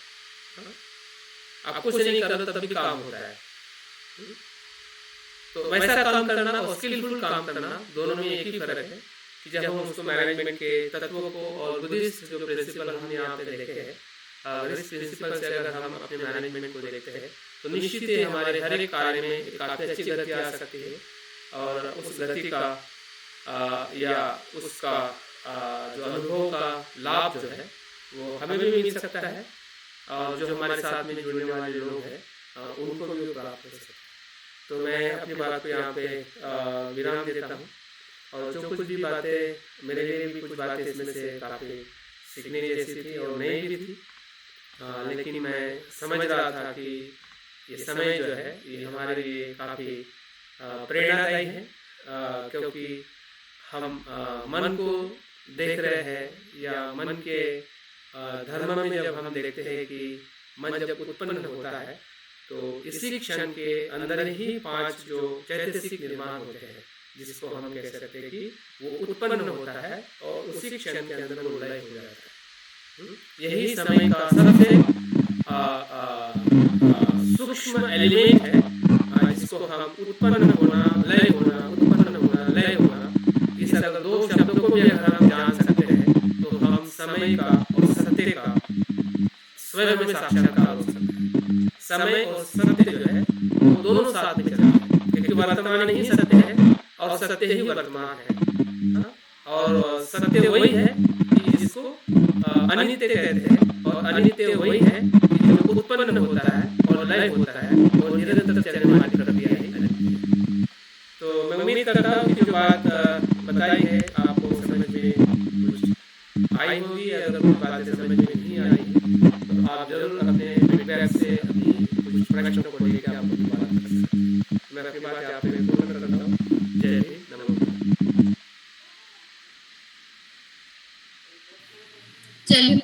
S1: आप कुछ नहीं करते तभी काम होता है। तो वैसा काम करना और स्किलफुल काम करना, दोनों में एक ही फर्क है कि जब हम उसको मैनेजमेंट के तत्वों को और बुद्धिस्ट जो प्रिंसिपल हमने यहाँ पे देखे हैं, इस प्रिंसिपल से अगर हम अपने मैनेजमेंट को देखते हैं, तो निश्चित ही हमारे हर एक कार्य में काफ़ी अच्छी गति आ सकती है, और उस गति का या उसका जो अनुभव का लाभ जो है वो हमें भी मिल सकता है, और जो हमारे साथ में जुड़ने वाले लोग हैं उनको भी प्राप्त हो सकता है। तो मैं अपनी बात को यहाँ पे विराम देता हूँ, और जो कुछ भी बातें मेरे लिए भी कुछ बातें इसमें से काफ़ी सीखने जैसी थी और नई भी थी, लेकिन मैं समझ रहा था कि ये समय जो है ये हमारे लिए काफ़ी प्रेरणादायी है, क्योंकि हम मन को देख रहे हैं या मन के धर्म में जब हम देखते हैं कि मन जब उत्पन्न होता है तो इसी क्षण के अंदर ही 5 जो चैतसिक निर्माण होते हैं, जिसको हम कह सकते हैं कि वो उत्पन्न होता है और उसी क्षण के अंदर वो लय हो जाता है। यही समय का सबसे सूक्ष्म एलिमेंट है, जिसको हम उत्पन्न होना, लय होना, उत्पन्न होना, लय होना, इस अगर 2 शब्दों को भी अगर हम जान सकते हैं तो हम समय का और सत्य का स्वयं में साक्षात्कार हो सकता है। समय और सत्य जो है वो दोनों साथ में चलते हैं, क्योंकि वर्तमान ही सत्य है और सत्य ही वर्तमान है। और सत्य वही है कि जिसको अनित्य कहते हैं, और अनित्य वही है कि जो उत्पन्न होता है और लय होता है और निरंतर चलने वाली प्रक्रिया है अनित्य। तो मैं उम्मीद करता हूँ कि जो बात बताई है आपको समझ में कुछ आई होगी। अगर कोई बातें समझ में नहीं आई तो आप जरूर अपने फीडबैक से अपनी कुछ प्रश्नों को लेकर आप मुझे बात कर सकते हैं। मैं अपनी बात यहाँ पे पूर्ण करता हूँ। जय हिंद, नमो।
S4: चलिए